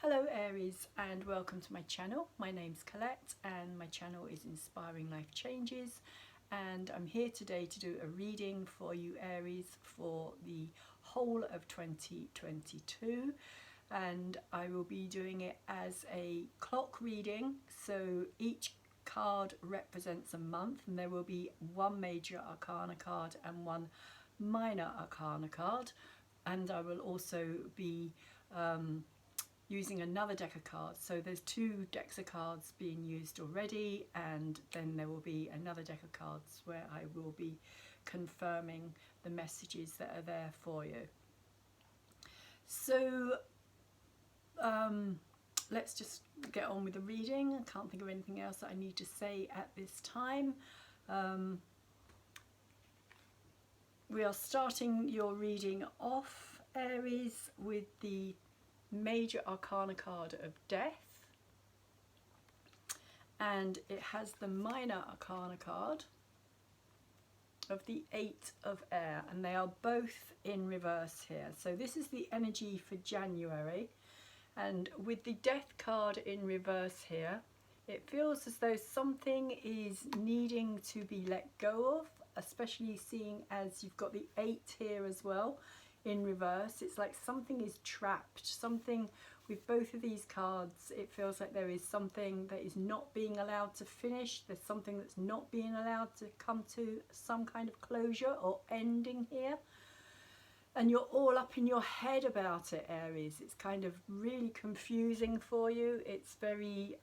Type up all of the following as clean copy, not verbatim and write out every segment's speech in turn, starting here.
Hello Aries and welcome to my channel. My name's Colette and my channel is Inspiring Life Changes, and I'm here today to do a reading for you Aries for the whole of 2022, and I will be doing it as a clock reading. So each card represents a month and there will be one major arcana card and one minor arcana card, and I will also be using another deck of cards. So there's two decks of cards being used already, and then there will be another deck of cards where I will be confirming the messages that are there for you. So let's just get on with the reading. I can't think of anything else that I need to say at this time. We are starting your reading off, Aries, with the major arcana card of death, and it has the minor arcana card of the 8 of air, and they are both in reverse here. So this is the energy for January, and with the death card in reverse here, it feels as though something is needing to be let go of, especially seeing as you've got the 8 here as well in reverse. It's like something is trapped. Something with both of these cards, it feels like there is something that is not being allowed to finish. There's something that's not being allowed to come to some kind of closure or ending here, and you're all up in your head about it, Aries. It's kind of really confusing for you. It's very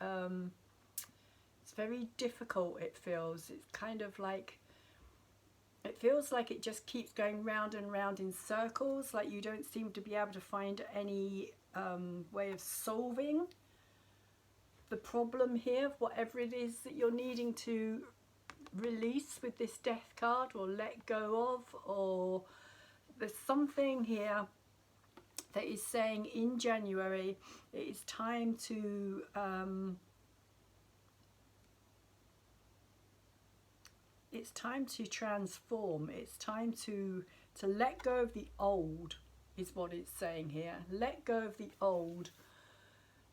difficult. It feels, it's kind of like, it feels like it just keeps going round and round in circles, like you don't seem to be able to find any way of solving the problem here, whatever it is that you're needing to release with this death card or let go of. Or there's something here that is saying in January it is time to it's time to transform. It's time to let go of the old, is what it's saying here. Let go of the old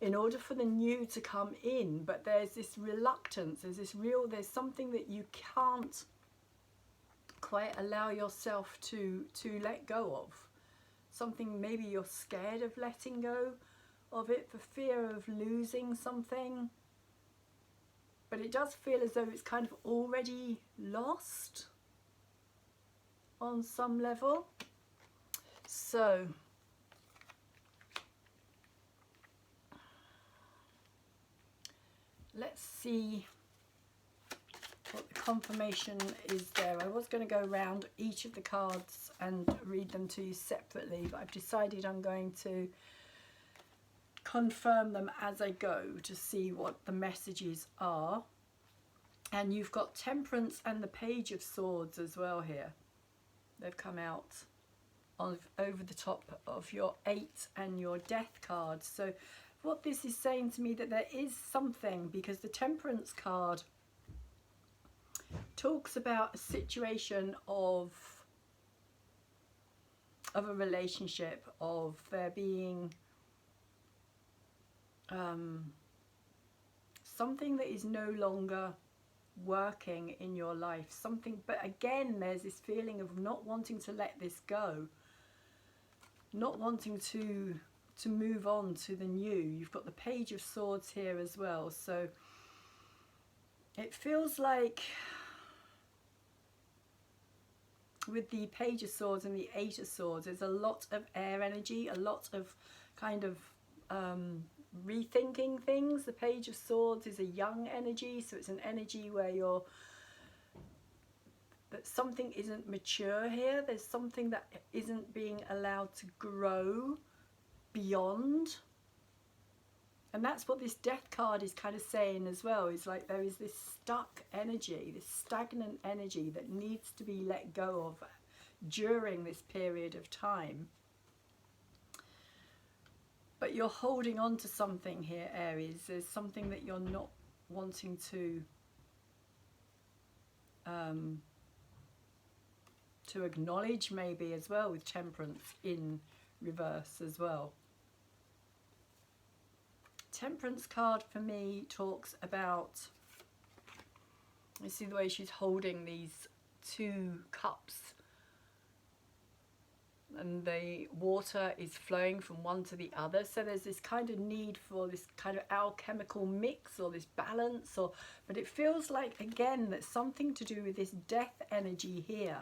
in order for the new to come in. But there's this reluctance, there's something that you can't quite allow yourself to let go of. Something maybe you're scared of letting go of it for fear of losing something. But it does feel as though it's kind of already lost on some level. So let's see what the confirmation is there. I was going to go around each of the cards and read them to you separately, but I've decided I'm going to confirm them as I go to see what the messages are. And you've got Temperance and the Page of Swords as well here. They've come out over the top of your 8 and your death card. So what this is saying to me, that there is something, because the Temperance card talks about a situation of a relationship, of there being something that is no longer working in your life, something. But again, there's this feeling of not wanting to let this go, not wanting to move on to the new. You've got the Page of Swords here as well, so it feels like with the Page of Swords and the 8 of Swords, there's a lot of air energy, a lot of kind of rethinking things. The Page of Swords is a young energy, so it's an energy where that something isn't mature here. There's something that isn't being allowed to grow beyond, and that's what this death card is kind of saying as well. Is like there is this stuck energy, this stagnant energy that needs to be let go of during this period of time. But you're holding on to something here, Aries. There's something that you're not wanting to acknowledge, maybe, as well, with Temperance in reverse as well. Temperance card for me talks about, you see the way she's holding these 2 cups, and the water is flowing from one to the other, so there's this kind of need for this kind of alchemical mix or this balance, or but it feels like again that something to do with this death energy here,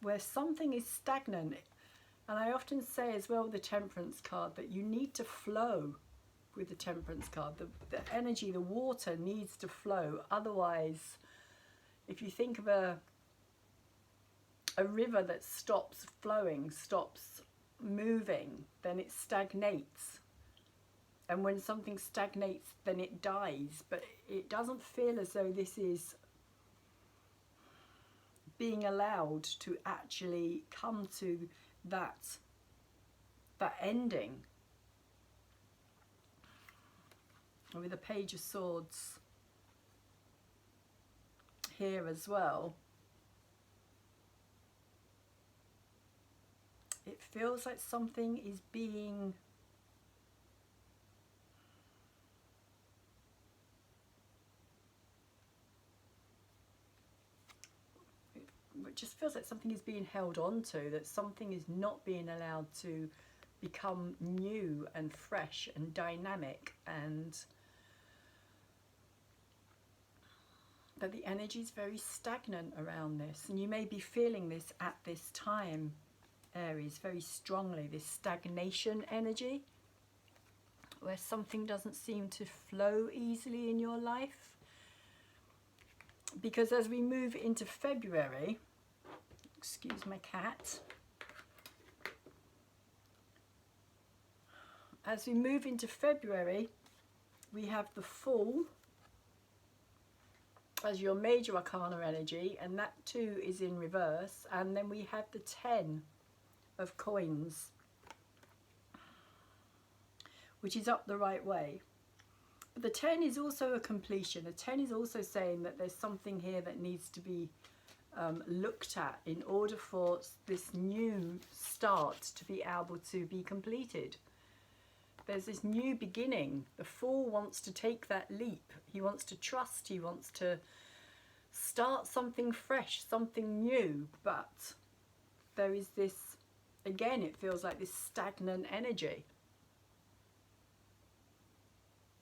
where something is stagnant. And I often say as well with the Temperance card that you need to flow with the Temperance card. The energy, the water needs to flow. Otherwise, if you think of a river that stops flowing, stops moving, then it stagnates. And when something stagnates, then it dies. But it doesn't feel as though this is being allowed to actually come to that ending. And with the Page of Swords here as well, it feels like something is being it just feels like something is being held on to, that something is not being allowed to become new and fresh and dynamic, and that the energy is very stagnant around this. And you may be feeling this at this time, Aries, very strongly, this stagnation energy, where something doesn't seem to flow easily in your life. Because as we move into February, excuse my cat, as we move into February, we have the Fool as your major arcana energy, and that too is in reverse. And then we have the 10 of coins, which is up the right way. But the 10 is also a completion. The 10 is also saying that there's something here that needs to be looked at in order for this new start to be able to be completed. There's this new beginning. The Fool wants to take that leap. He wants to trust. He wants to start something fresh, something new. But there is this, again, it feels like this stagnant energy.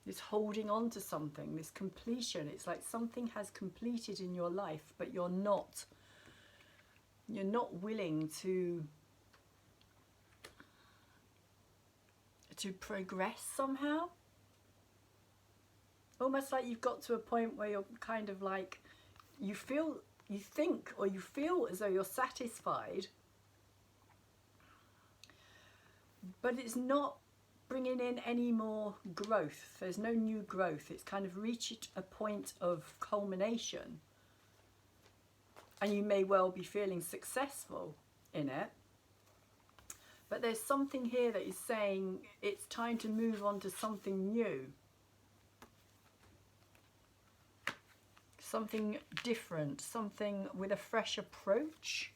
This holding on to something, this completion. It's like something has completed in your life, but you're not willing to progress somehow. Almost like you've got to a point where you're kind of like, you think as though you're satisfied, but it's not bringing in any more growth. There's no new growth. It's kind of reached a point of culmination, and you may well be feeling successful in it, but there's something here that is saying it's time to move on to something new, something different, something with a fresh approach.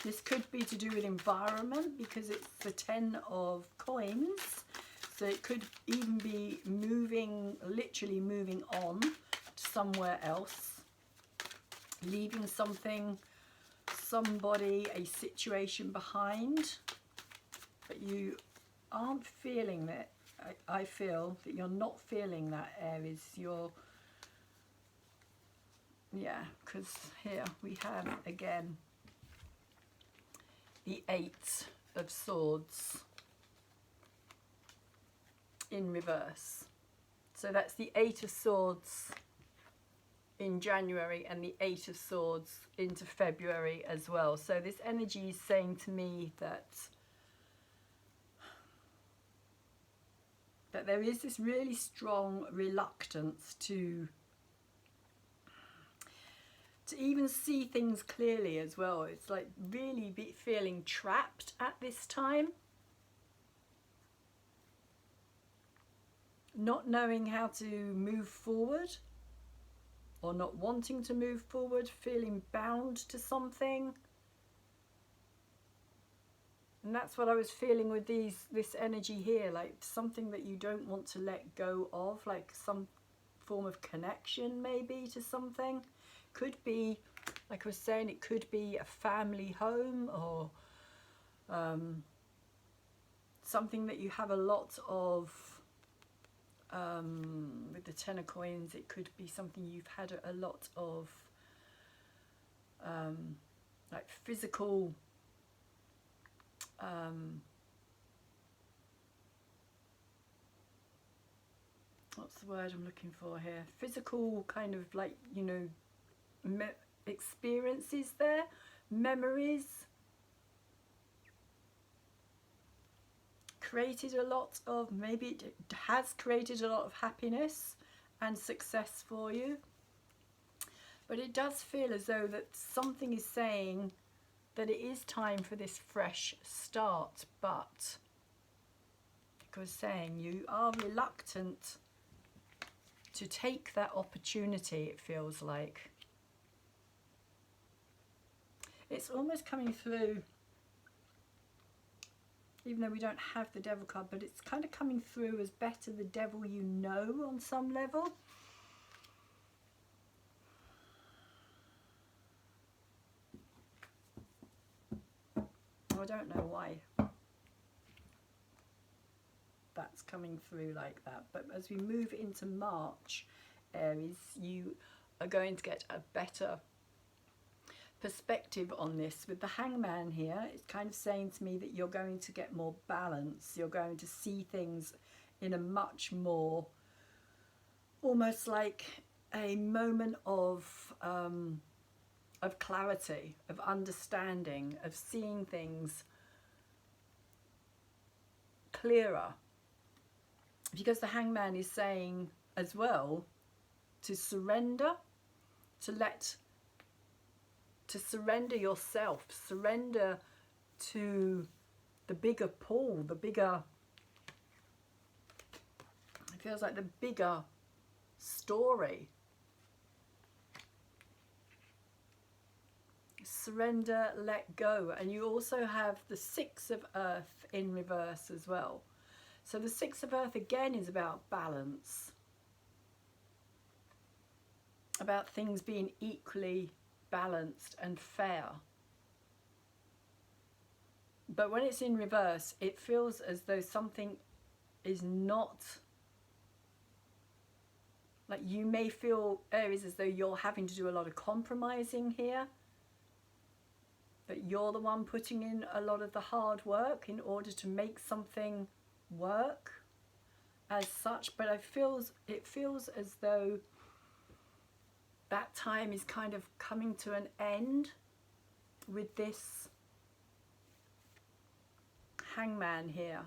This could be to do with environment, because it's the 10 of coins. So it could even be moving, literally moving on to somewhere else, leaving something, somebody, a situation behind. But you aren't feeling that. I feel that you're not feeling that, Aries. Yeah, because here we have again the 8 of Swords in reverse. So that's the 8 of Swords in January and the 8 of Swords into February as well. So this energy is saying to me that there is this really strong reluctance to even see things clearly as well. It's like really feeling trapped at this time, not knowing how to move forward, or not wanting to move forward, feeling bound to something, And that's what I was feeling with this energy here, like something that you don't want to let go of, like some form of connection maybe to something. Could be, like I was saying, it could be a family home, or something that you have a lot of. With the 10 of coins, it could be something you've had a lot of, like physical, what's the word I'm looking for here? Physical kind of, like, you know, experiences there, memories. Created a lot of, maybe it has created a lot of happiness and success for you. But it does feel as though that something is saying that it is time for this fresh start, but like I was saying, you are reluctant to take that opportunity, it feels like. It's almost coming through, even though we don't have the devil card, but it's kind of coming through as better the devil you know on some level. I don't know why that's coming through like that, but as we move into March, Aries, you are going to get a better perspective on this. With the Hangman here, it's kind of saying to me that you're going to get more balance. You're going to see things in a much more, almost like a moment of clarity, of understanding, of seeing things clearer. Because the Hangman is saying as well to surrender, to surrender yourself, surrender to the bigger pull, the bigger, it feels like the bigger story. Surrender, let go. And you also have the 6 of Earth in reverse as well. So the 6 of Earth again is about balance, about things being equally balanced and fair. But when it's in reverse, it feels as though something is not, like you may feel, Aries, as though you're having to do a lot of compromising here, that you're the one putting in a lot of the hard work in order to make something work as such. But it feels as though that time is kind of coming to an end with this Hangman here.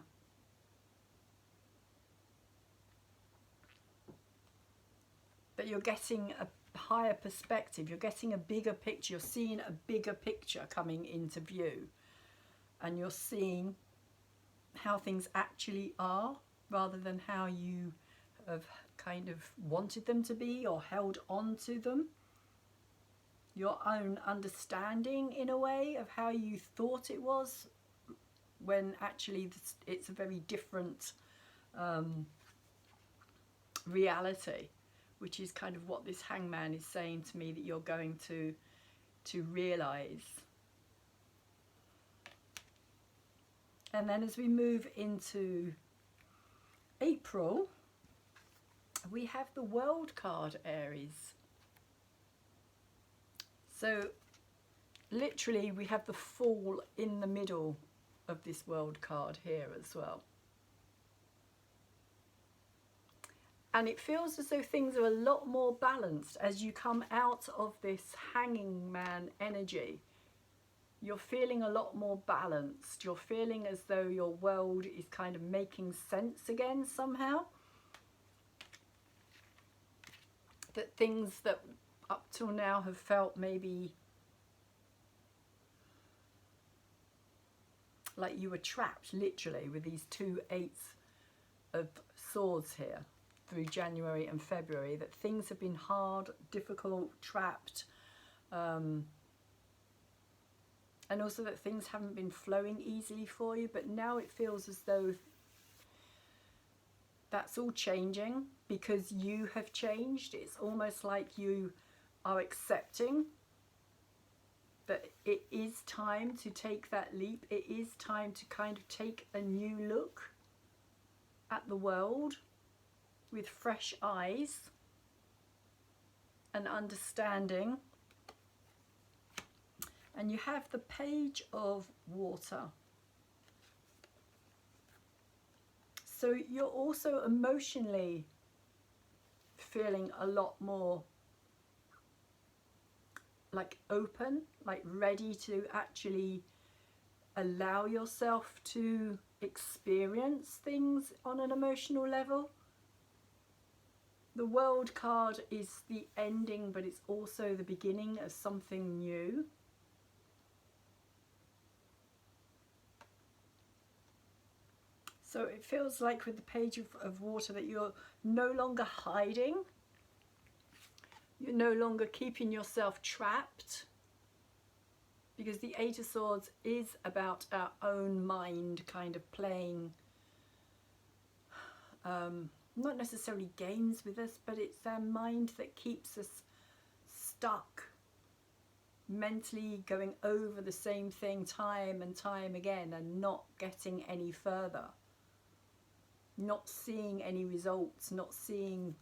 That you're getting a higher perspective, you're getting a bigger picture, you're seeing a bigger picture coming into view, and you're seeing how things actually are rather than how you have kind of wanted them to be or held on to them. Your own understanding in a way of how you thought it was, when actually it's a very different reality, which is kind of what this Hangman is saying to me that you're going to realize. And then as we move into April, we have the World card, Aries. So literally we have the Fool in the middle of this World card here as well. And it feels as though things are a lot more balanced as you come out of this Hanging Man energy. You're feeling a lot more balanced. You're feeling as though your world is kind of making sense again somehow. That things that up till now have felt maybe like you were trapped, literally, with these 2 8s of Swords here through January and February, that things have been hard, difficult, trapped, and and also that things haven't been flowing easily for you, but now it feels as though that's all changing because you have changed. It's almost like you are accepting that it is time to take that leap. It is time to kind of take a new look at the world with fresh eyes and understanding. And you have the Page of Water. So you're also emotionally feeling a lot more like open, like ready to actually allow yourself to experience things on an emotional level. The World card is the ending, but it's also the beginning of something new. So it feels like with the Page of Water that you're no longer hiding. You're no longer keeping yourself trapped. Because the Eight of Swords is about our own mind kind of playing, not necessarily games with us, but it's our mind that keeps us stuck, mentally going over the same thing time and time again and not getting any further, not seeing any results, not seeing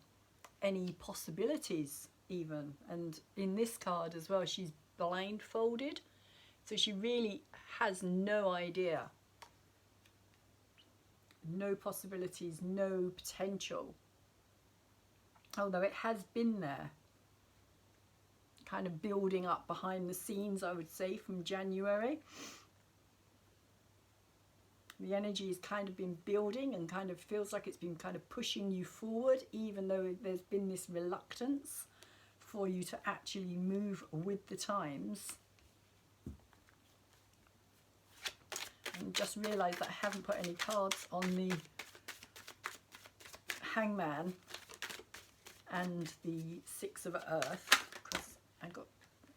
any possibilities even. And in this card as well, she's blindfolded, so she really has no idea, no possibilities, no potential, although it has been there, kind of building up behind the scenes, I would say, from January. The energy has kind of been building and kind of feels like it's been kind of pushing you forward, even though there's been this reluctance for you to actually move with the times. And just realised that I haven't put any cards on the Hangman and the Six of Earth because I got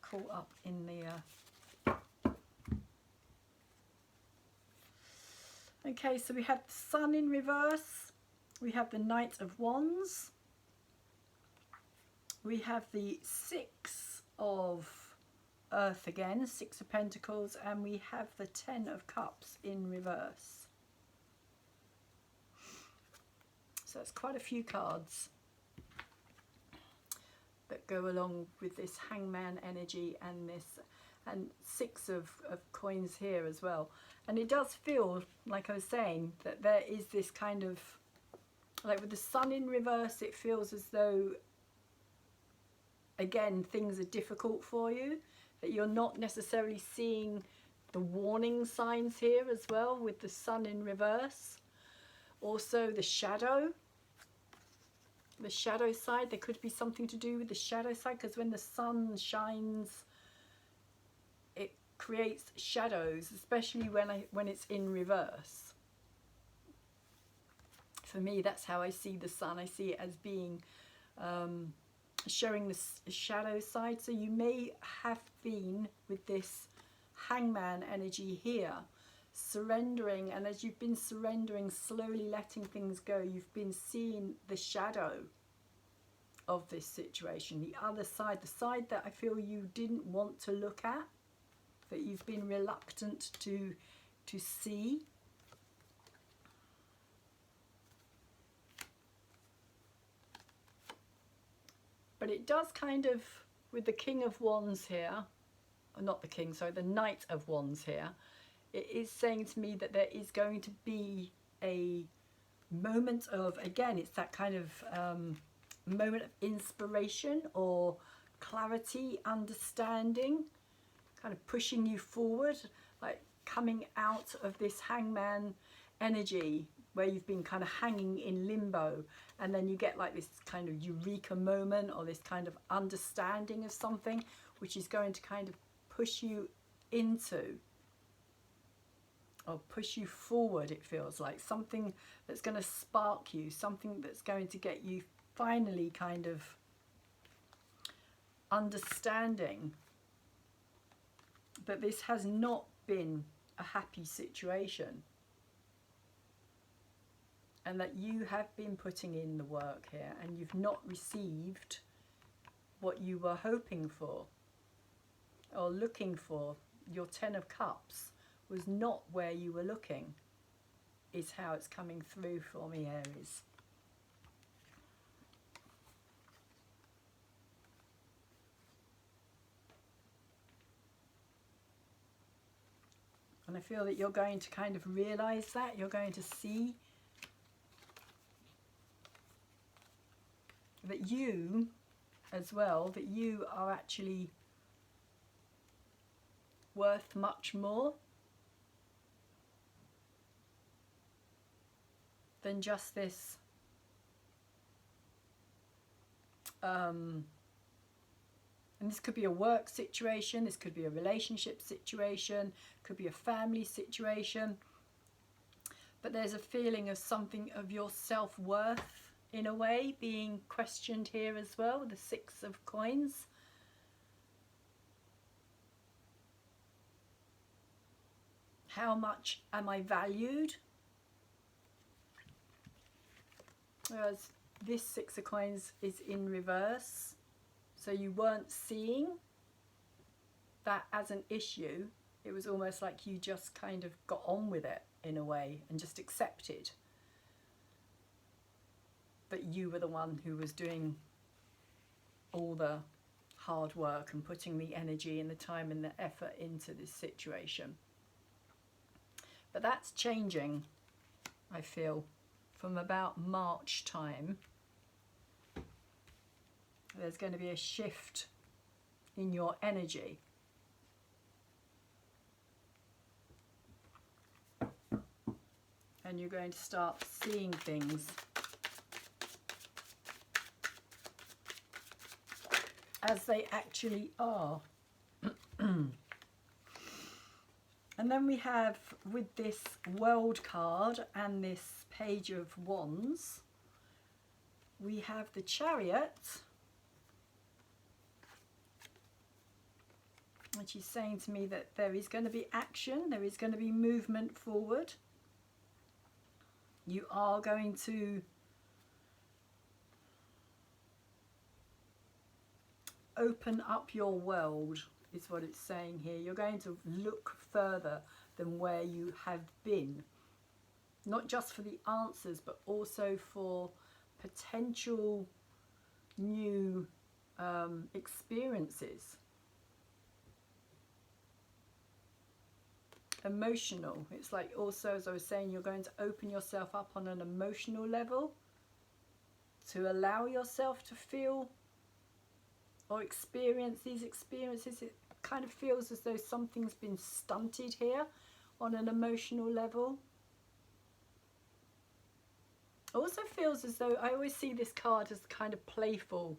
caught up in the... Okay, so we have the Sun in reverse, we have the Knight of Wands, we have the Six of Earth again, Six of Pentacles, and we have the Ten of Cups in reverse. So that's quite a few cards that go along with this Hangman energy and this, and Six of Coins here as well. And it does feel, like I was saying, that there is this kind of, like with the Sun in reverse, it feels as though, again, things are difficult for you, that you're not necessarily seeing the warning signs here as well with the Sun in reverse. Also the shadow side, there could be something to do with the shadow side, because when the sun shines, it creates shadows, especially when it's in reverse. For me, that's how I see the sun. I see it as being showing the shadow side. So you may have been with this Hangman energy here surrendering, and as you've been surrendering, slowly letting things go, you've been seeing the shadow of this situation, the other side, the side that I feel you didn't want to look at, that you've been reluctant to see. But it does kind of, with the King of Wands here, or not the King, sorry, the Knight of Wands here, it is saying to me that there is going to be a moment of, again, it's that kind of moment of inspiration or clarity, understanding, kind of pushing you forward, like coming out of this Hangman energy where you've been kind of hanging in limbo, and then you get like this kind of eureka moment or this kind of understanding of something which is going to kind of push you into, or push you forward. It feels like something that's going to spark you, something that's going to get you finally kind of understanding that this has not been a happy situation, and that you have been putting in the work here and you've not received what you were hoping for or looking for. Your 10 of Cups was not where you were looking, is how it's coming through for me, Aries. And I feel that you're going to kind of realize that. You're going to see that you, as well, that you are actually worth much more than just this and this could be a work situation, this could be a relationship situation, could be a family situation, but there's a feeling of something of your self-worth in a way being questioned here as well, the 6 of Coins. How much am I valued? Whereas this 6 of Coins is in reverse. So you weren't seeing that as an issue. It was almost like you just kind of got on with it in a way and just accepted that you were the one who was doing all the hard work and putting the energy and the time and the effort into this situation. But that's changing, I feel, from about March time. There's going to be a shift in your energy. And you're going to start seeing things as they actually are. And then we have, with this World card and this Page of Wands, we have the Chariot, which is saying to me that there is going to be action, there is going to be movement forward. You are going to open up your world, is what it's saying here. You're going to look further than where you have been. Not just for the answers, but also for potential new experiences. Emotional. It's like also, as I was saying, you're going to open yourself up on an emotional level to allow yourself to feel or experience these experiences. It kind of feels as though something's been stunted here on an emotional level. Also feels as though I always see this card as kind of playful,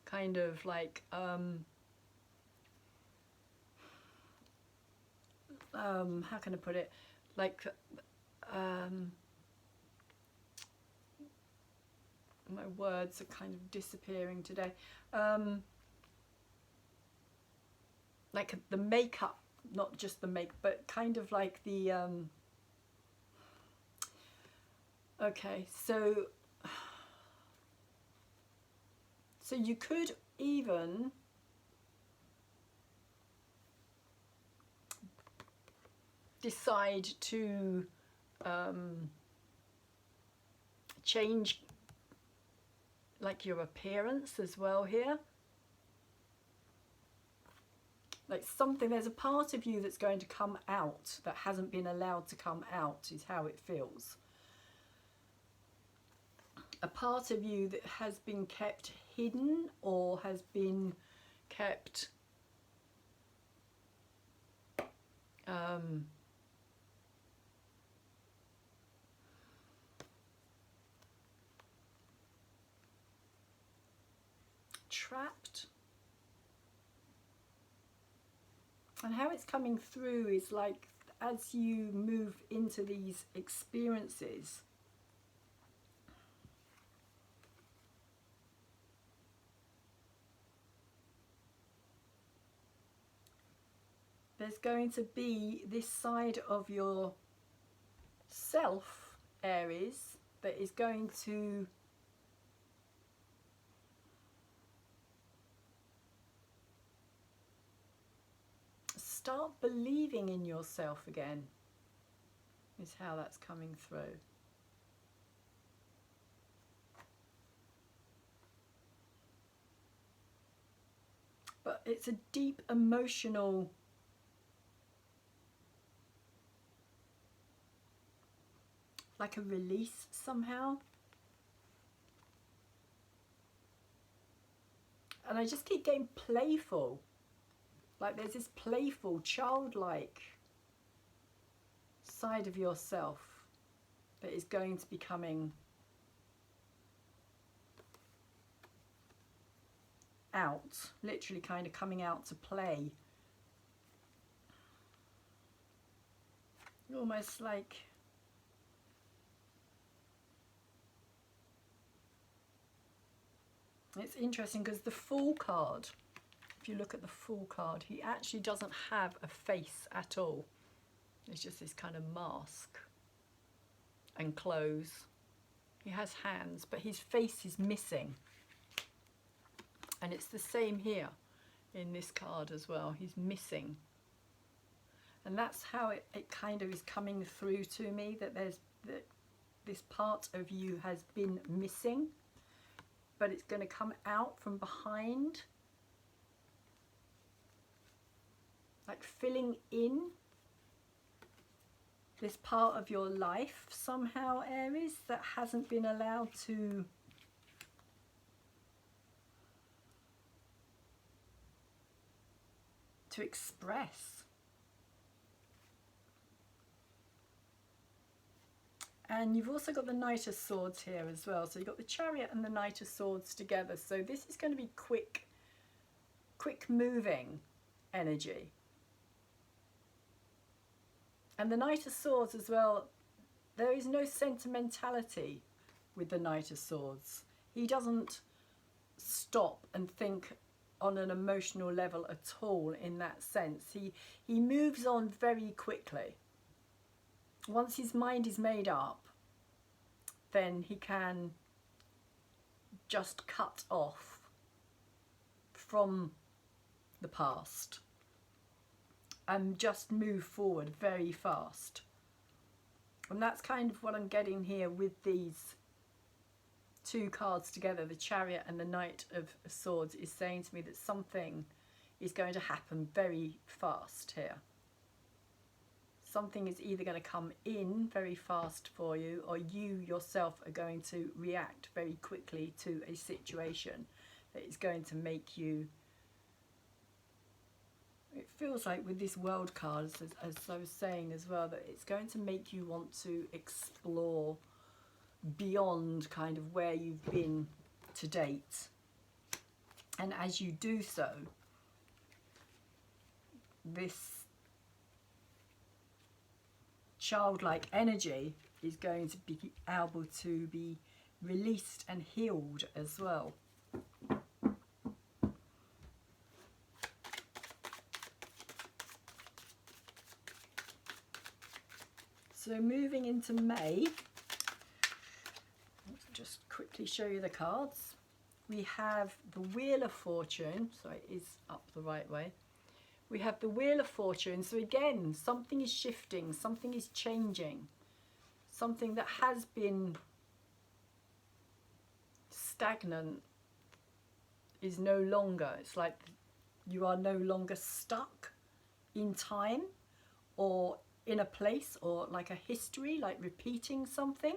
kind of like how can I put it, like my words are kind of disappearing today, like the makeup, not just the make, but kind of like the okay, so you could even decide to change like your appearance as well here. Like something, there's a part of you that's going to come out that hasn't been allowed to come out, is how it feels. A part of you that has been kept hidden or has been kept trapped. And how it's coming through is like as you move into these experiences, there's going to be this side of your self, Aries, that is going to start believing in yourself again, is how that's coming through. But it's a deep emotional like a release somehow. And I just keep getting playful. Like there's this playful, childlike side of yourself that is going to be coming out, literally kind of coming out to play. Almost like it's interesting because the Fool card, if you look at the Fool card, he actually doesn't have a face at all. It's just this kind of mask and clothes. He has hands, but his face is missing. And it's the same here in this card as well. He's missing. And that's how it kind of is coming through to me, that there's this part of you has been missing, but it's going to come out from behind, like filling in this part of your life somehow, Aries, that hasn't been allowed to express. And you've also got the Knight of Swords here as well. So you've got the Chariot and the Knight of Swords together. So this is going to be quick moving energy. And the Knight of Swords as well, there is no sentimentality with the Knight of Swords. He doesn't stop and think on an emotional level at all in that sense. He moves on very quickly. Once his mind is made up, then he can just cut off from the past and just move forward very fast. And that's kind of what I'm getting here with these two cards together, the Chariot and the Knight of Swords, is saying to me that something is going to happen very fast here. Something is either going to come in very fast for you, or you yourself are going to react very quickly to a situation that is going to make you, it feels like with this World card, as I was saying as well, that it's going to make you want to explore beyond kind of where you've been to date. And as you do so, this childlike energy is going to be able to be released and healed as well. So moving into May, let's just quickly show you the cards. We have the Wheel of Fortune, so it is up the right way. We have the Wheel of Fortune, so again, something is shifting, something is changing. Something that has been stagnant is no longer, it's like you are no longer stuck in time or in a place or like a history, like repeating something.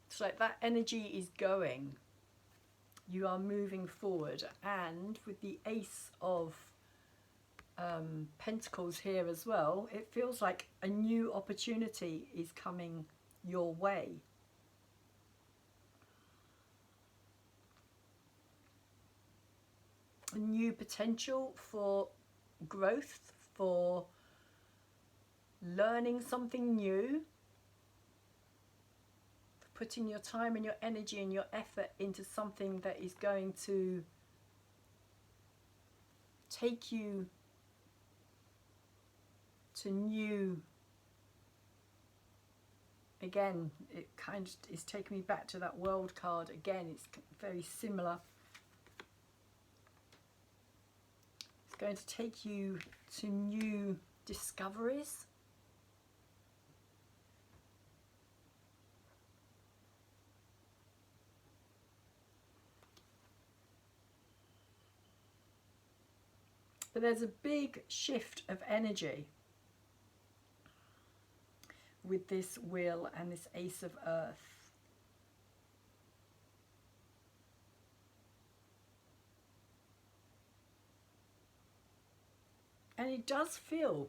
It's like that energy is going. You are moving forward, and with the Ace of Pentacles here as well, it feels like a new opportunity is coming your way. A new potential for growth, for learning something new, for putting your time and your energy and your effort into something that is going to take you to new. Again, it kind of is taking me back to that world card. Again, it's very similar. It's going to take you to new discoveries. But there's a big shift of energy with this wheel and this Ace of Earth. And it does feel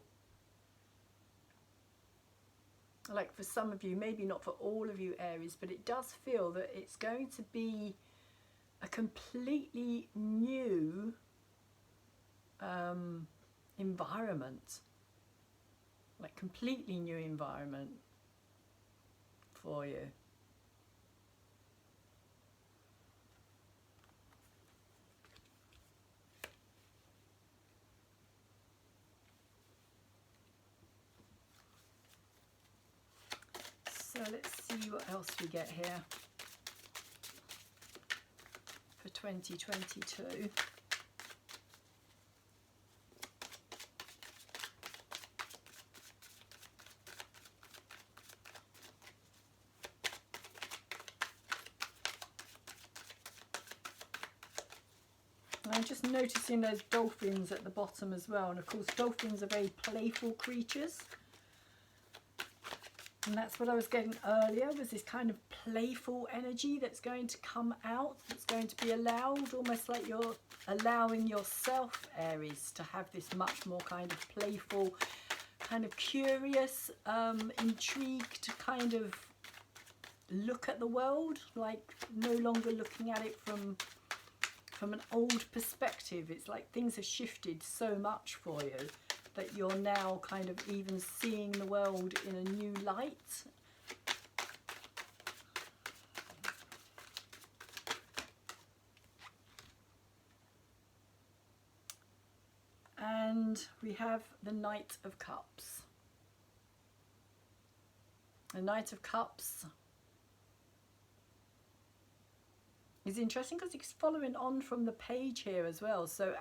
like, for some of you, maybe not for all of you Aries, but it does feel that it's going to be a completely new environment, like completely new environment for you. So let's see what else we get here for 2022. I'm just noticing those dolphins at the bottom as well, and of course dolphins are very playful creatures, and that's what I was getting earlier, was this kind of playful energy that's going to come out, that's going to be allowed, almost like you're allowing yourself, Aries, to have this much more kind of playful, kind of curious, intrigued kind of look at the world, like no longer looking at it from an old perspective. It's like things have shifted so much for you that you're now kind of even seeing the world in a new light. And we have the Knight of Cups. The Knight of Cups is interesting because it's following on from the page here as well. So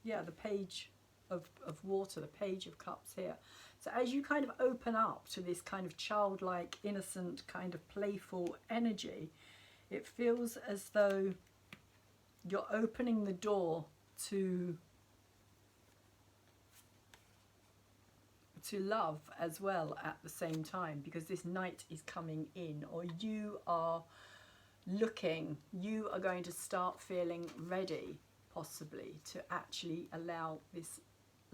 yeah, the page of water, the Page of Cups here. So as you kind of open up to this kind of childlike, innocent, kind of playful energy, it feels as though you're opening the door to love as well at the same time, because this Knight is coming in, or you are looking, you are going to start feeling ready possibly to actually allow this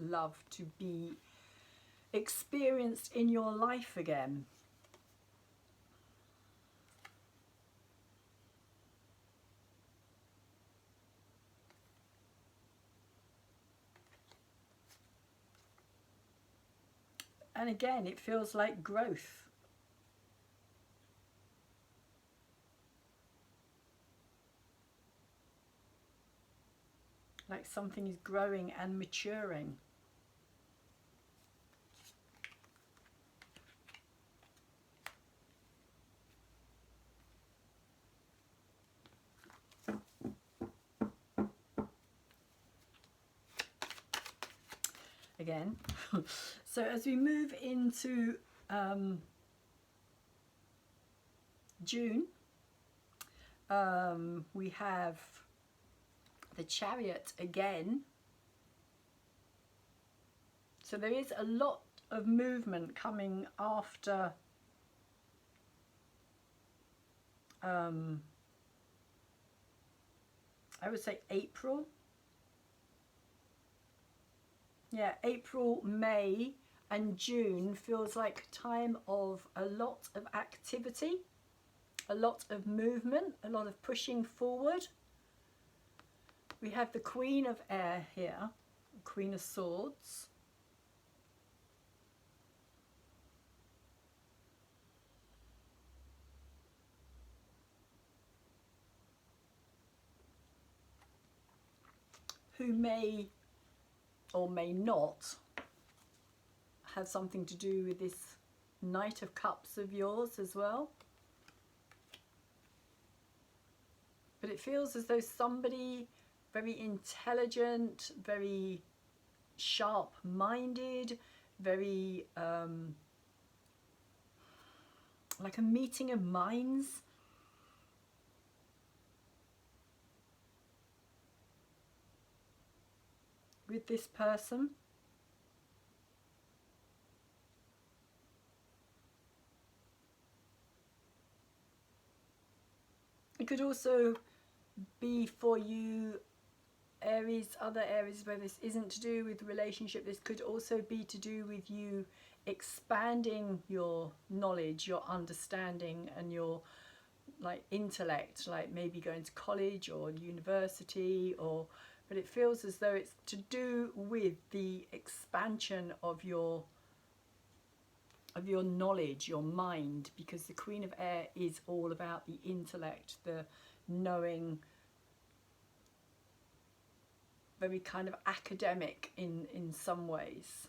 love to be experienced in your life again. And again, it feels like growth. Like something is growing and maturing. Again. So as we move into June, we have the Chariot again. So there is a lot of movement coming after I would say April. Yeah, April, May and June feels like time of a lot of activity, a lot of movement, a lot of pushing forward. We have the Queen of Air here, Queen of Swords. Who may or may not have something to do with this Knight of Cups of yours as well. But it feels as though somebody very intelligent, very sharp-minded, very like a meeting of minds. With this person. It could also be for you, Aries, other Aries where this isn't to do with the relationship. This could also be to do with you expanding your knowledge, your understanding, and your like intellect, like maybe going to college or university, or but it feels as though it's to do with the expansion of your knowledge, your mind, because the Queen of Air is all about the intellect, the knowing, very kind of academic in some ways.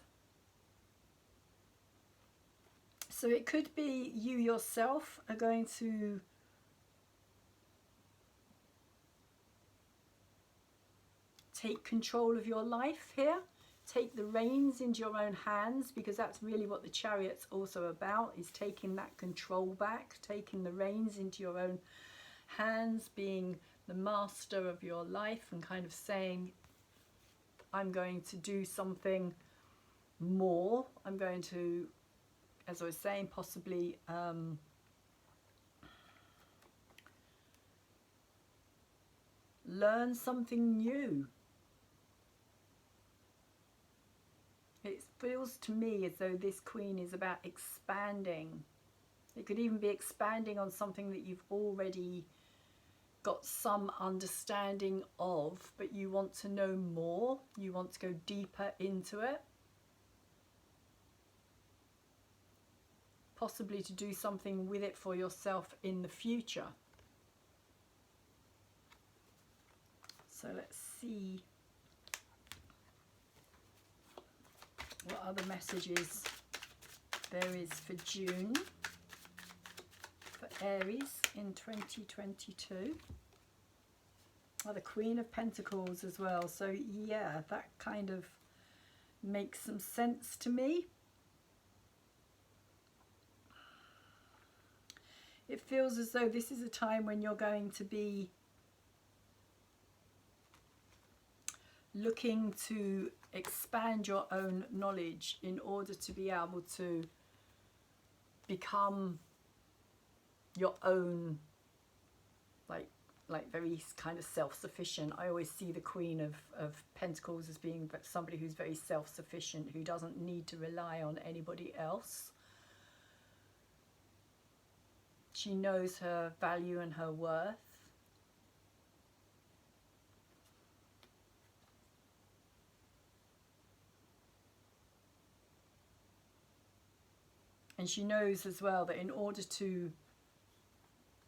So it could be you yourself are going to take control of your life here, take the reins into your own hands, because that's really what the Chariot's also about, is taking that control back, taking the reins into your own hands, being the master of your life and kind of saying, I'm going to do something more. I'm going to, as I was saying, possibly learn something new. It feels to me as though this Queen is about expanding. It could even be expanding on something that you've already got some understanding of, but you want to know more. You want to go deeper into it. Possibly to do something with it for yourself in the future. So let's see what other messages there is for June for Aries in 2022. Oh, the Queen of Pentacles as well. So yeah, that kind of makes some sense to me. It feels as though this is a time when you're going to be looking to expand your own knowledge in order to be able to become your own, like very kind of self-sufficient. I always see the Queen of Pentacles as being somebody who's very self-sufficient, who doesn't need to rely on anybody else. She knows her value and her worth. And she knows as well that in order to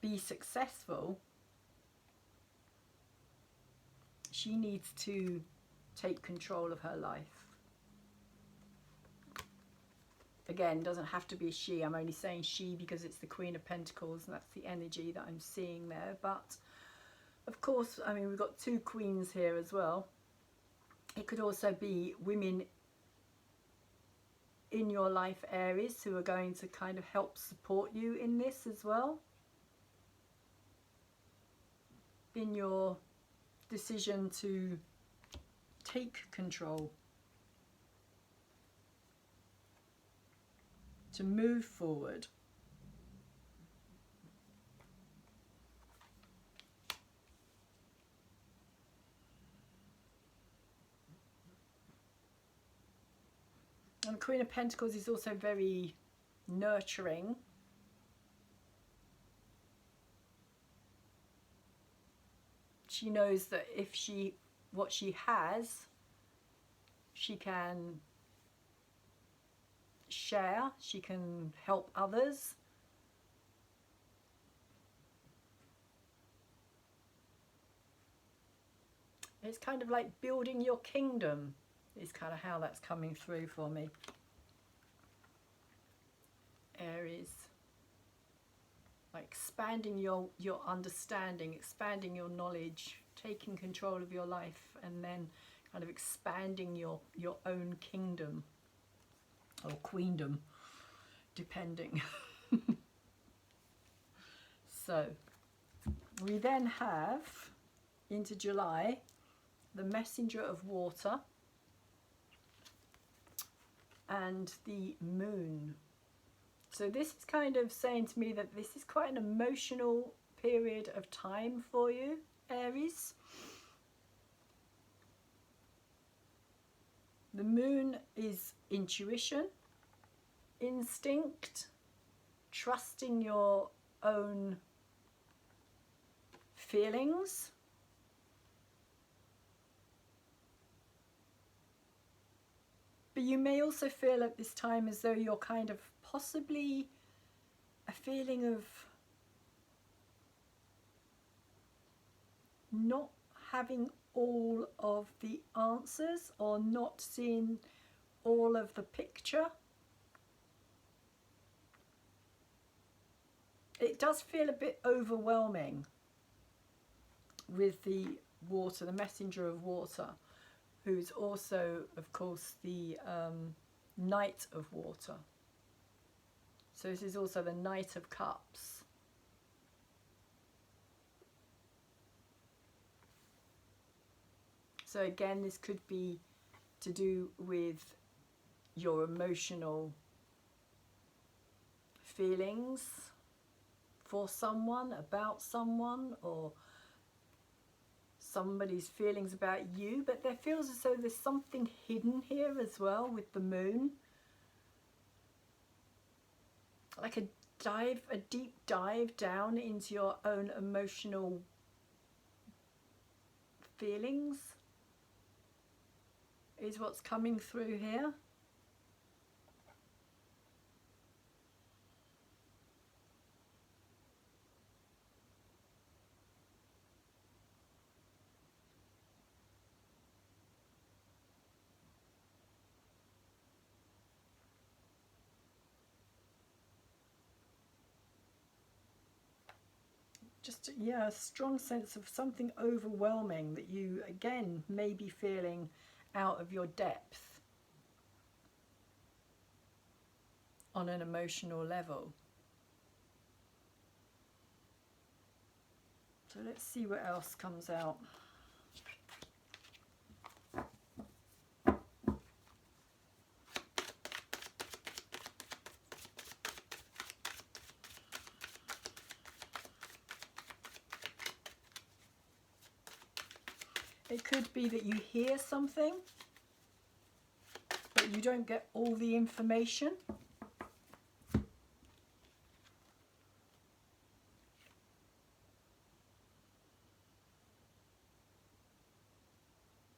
be successful, she needs to take control of her life. Again, doesn't have to be she. I'm only saying she because it's the Queen of Pentacles and that's the energy that I'm seeing there. But of course, I mean, we've got two queens here as well. It could also be women in your life, Aries, who are going to kind of help support you in this as well, in your decision to take control, to move forward. And the Queen of Pentacles is also very nurturing. She knows that if what she has, she can share, she can help others. It's kind of like building your kingdom is kind of how that's coming through for me. Aries. Like expanding your understanding, expanding your knowledge, taking control of your life, and then kind of expanding your own kingdom or queendom, depending. So we then have into July the messenger of water and the moon. So this is kind of saying to me that this is quite an emotional period of time for you, Aries. The moon is intuition, instinct, trusting your own feelings. But you may also feel at this time as though you're kind of possibly a feeling of not having all of the answers or not seeing all of the picture. It does feel a bit overwhelming with the water, the messenger of water, who's also, of course, the Knight of Water. So this is also the Knight of Cups. So again, this could be to do with your emotional feelings for someone, about someone, or somebody's feelings about you. But there feels as though there's something hidden here as well with the moon. Like a deep dive down into your own emotional feelings is what's coming through here. Just, yeah, a strong sense of something overwhelming that you, again, may be feeling out of your depth on an emotional level. So let's see what else comes out. It could be that you hear something, but you don't get all the information.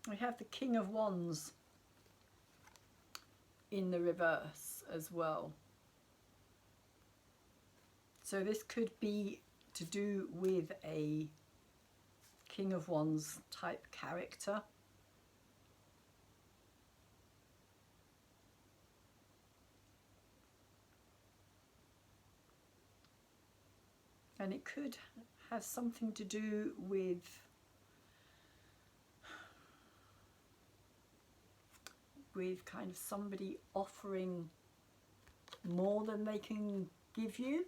We have the King of Wands in the reverse as well. So this could be to do with a King of Wands type character. And it could have something to do with kind of somebody offering more than they can give you,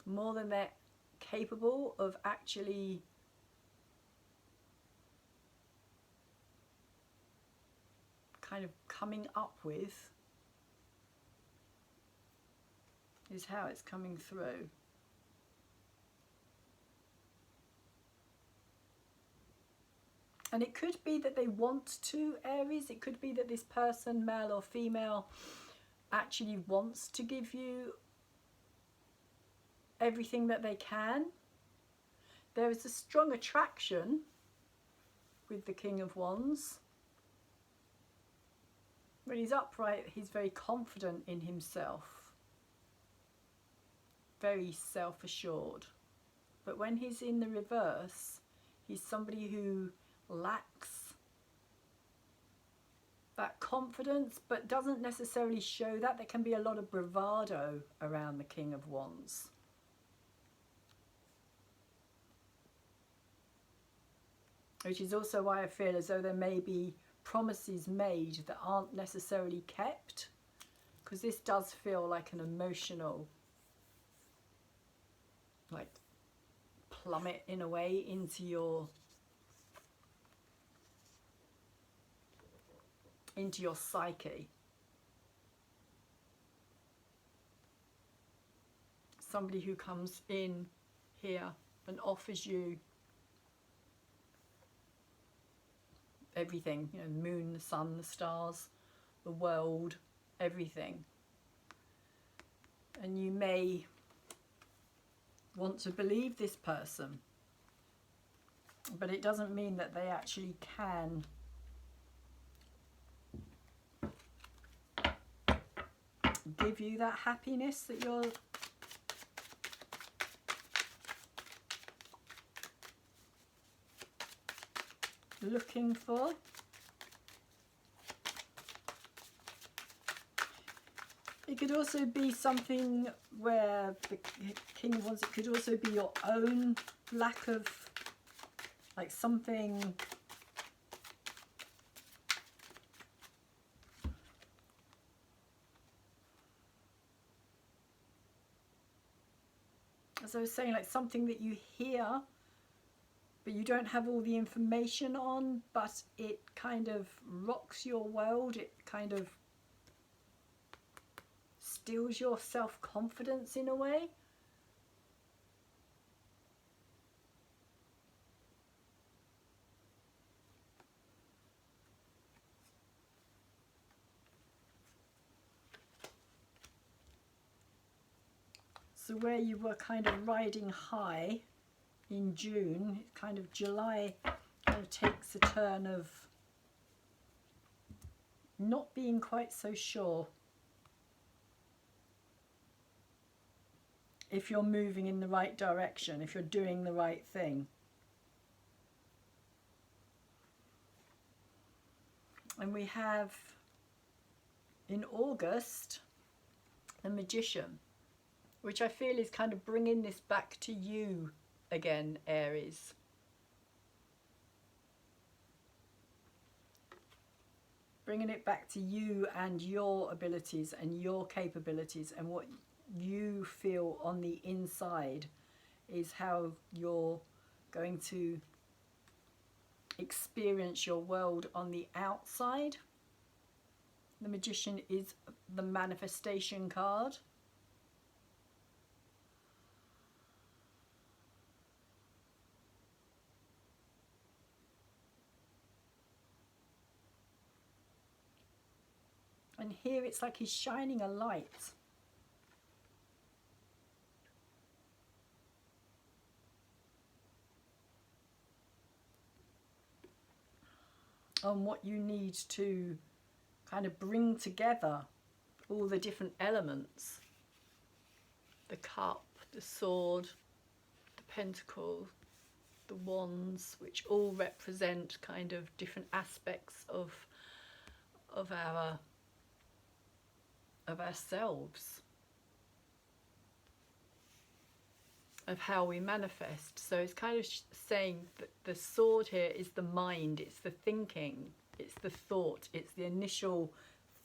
more than they're capable of actually kind of coming up with, is how it's coming through. And it could be that they want to, Aries. It could be that this person, male or female, actually wants to give you everything that they can. There is a strong attraction with the King of Wands. When he's upright, he's very confident in himself, very self-assured. But when he's in the reverse, he's somebody who lacks that confidence, but doesn't necessarily show that. There can be a lot of bravado around the King of Wands. Which is also why I feel as though there may be promises made that aren't necessarily kept, because this does feel like an emotional, like, plummet in a way into your psyche. Somebody who comes in here and offers you everything, you know, the moon, the sun, the stars, the world, everything. And you may want to believe this person, but it doesn't mean that they actually can give you that happiness that you're looking for. It could also be something where the King of Wands, it could also be your own lack of, like, something as I was saying, like something that you hear but you don't have all the information on, but it kind of rocks your world, it kind of steals your self-confidence in a way. So where you were kind of riding high in June, kind of July kind of takes a turn of not being quite so sure if you're moving in the right direction, if you're doing the right thing. And we have in August the Magician, which I feel is kind of bringing this back to you again, Aries. Bringing it back to you and your abilities and your capabilities, and what you feel on the inside is how you're going to experience your world on the outside. The Magician is the manifestation card. And here it's like he's shining a light on what you need to kind of bring together all the different elements. The cup, the sword, the pentacle, the wands, which all represent kind of different aspects of ourselves, of how we manifest. So it's kind of saying that the sword here is the mind, it's the thinking, it's the thought, it's the initial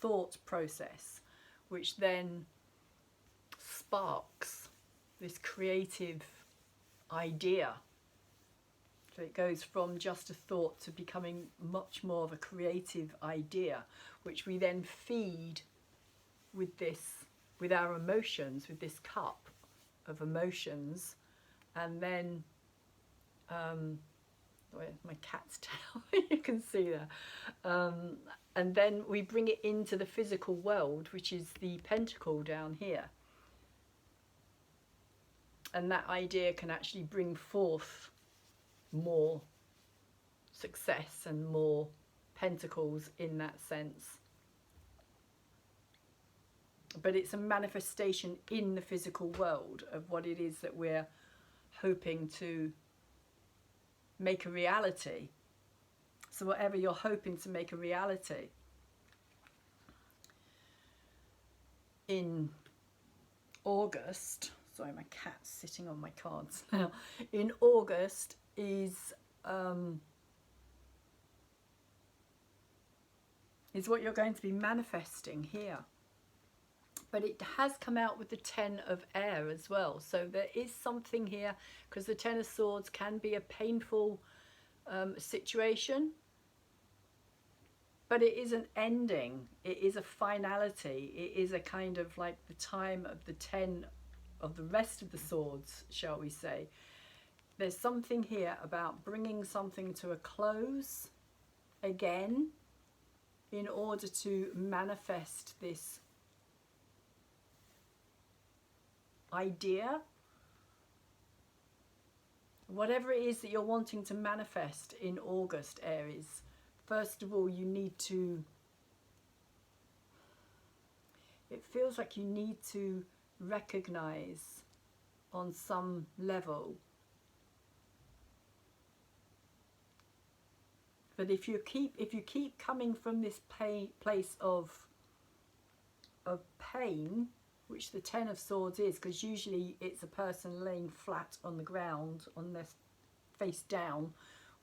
thought process, which then sparks this creative idea. So it goes from just a thought to becoming much more of a creative idea, which we then feed with this, with our emotions, with this cup of emotions. And then my cat's tail, you can see that, and then we bring it into the physical world, which is the pentacle down here, and that idea can actually bring forth more success and more pentacles in that sense. But it's a manifestation in the physical world of what it is that we're hoping to make a reality. So whatever you're hoping to make a reality, in August, sorry, my cat's sitting on my cards now, in August is what you're going to be manifesting here. But it has come out with the Ten of Air as well. So there is something here, because the Ten of Swords can be a painful situation. But it is an ending. It is a finality. It is a kind of like the time of the Ten of the rest of the Swords, shall we say. There's something here about bringing something to a close again in order to manifest this idea. Whatever it is that you're wanting to manifest in August, Aries, first of all, you need to, it feels like you need to recognize on some level that if you keep coming from this place of pain, which the Ten of Swords is, because usually it's a person laying flat on the ground, on their face down,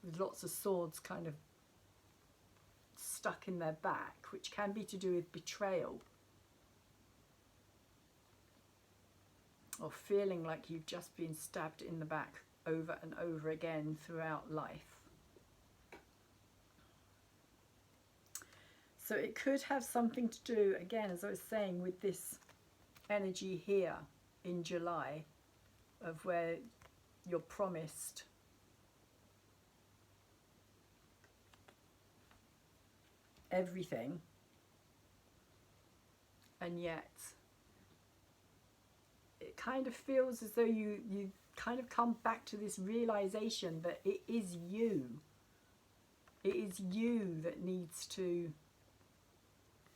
with lots of swords kind of stuck in their back, which can be to do with betrayal, or feeling like you've just been stabbed in the back over and over again throughout life. So it could have something to do, again, as I was saying, with this energy here in July, of where you're promised everything, and yet it kind of feels as though you kind of come back to this realization that it is you that needs to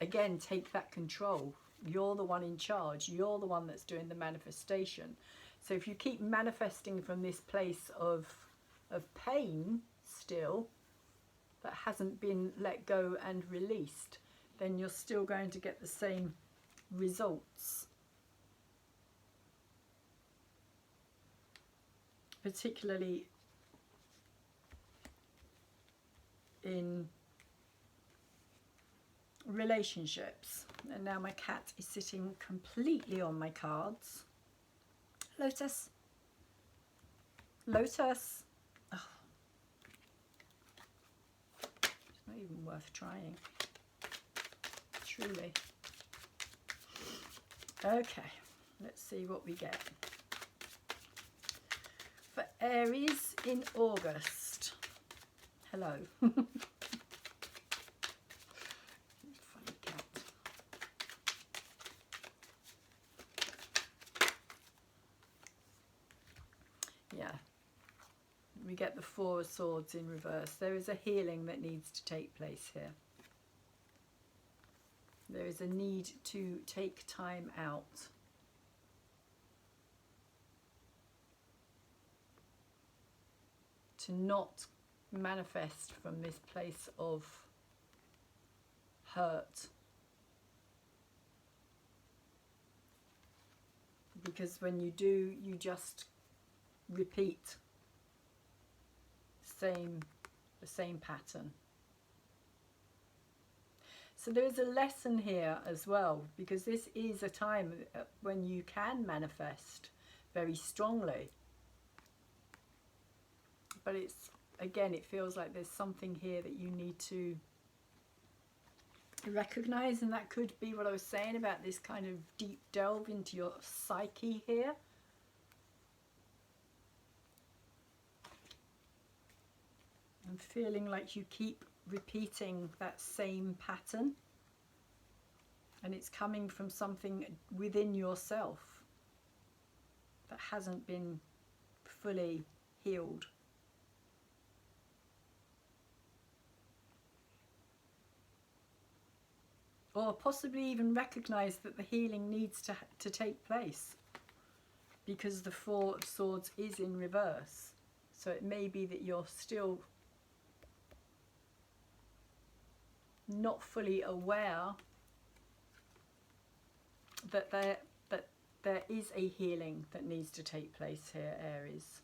again take that control. You're the one in charge. You're the one that's doing the manifestation. So if you keep manifesting from this place of pain still, that hasn't been let go and released, then you're still going to get the same results. Particularly in relationships. And now my cat is sitting completely on my cards. Lotus. Lotus. Oh. It's not even worth trying. Truly. Okay, let's see what we get. For Aries in August. Hello. We get the Four of Swords in reverse. There is a healing that needs to take place here. There is a need to take time out. To not manifest from this place of hurt. Because when you do, you just repeat the same pattern. So there is a lesson here as well, because this is a time when you can manifest very strongly. But it's, again, it feels like there's something here that you need to recognize, and that could be what I was saying about this kind of deep delve into your psyche here. I'm feeling like you keep repeating that same pattern, and it's coming from something within yourself that hasn't been fully healed. Or possibly even recognize that the healing needs to take place, because the Four of Swords is in reverse. So it may be that you're still not fully aware that there is a healing that needs to take place here, Aries.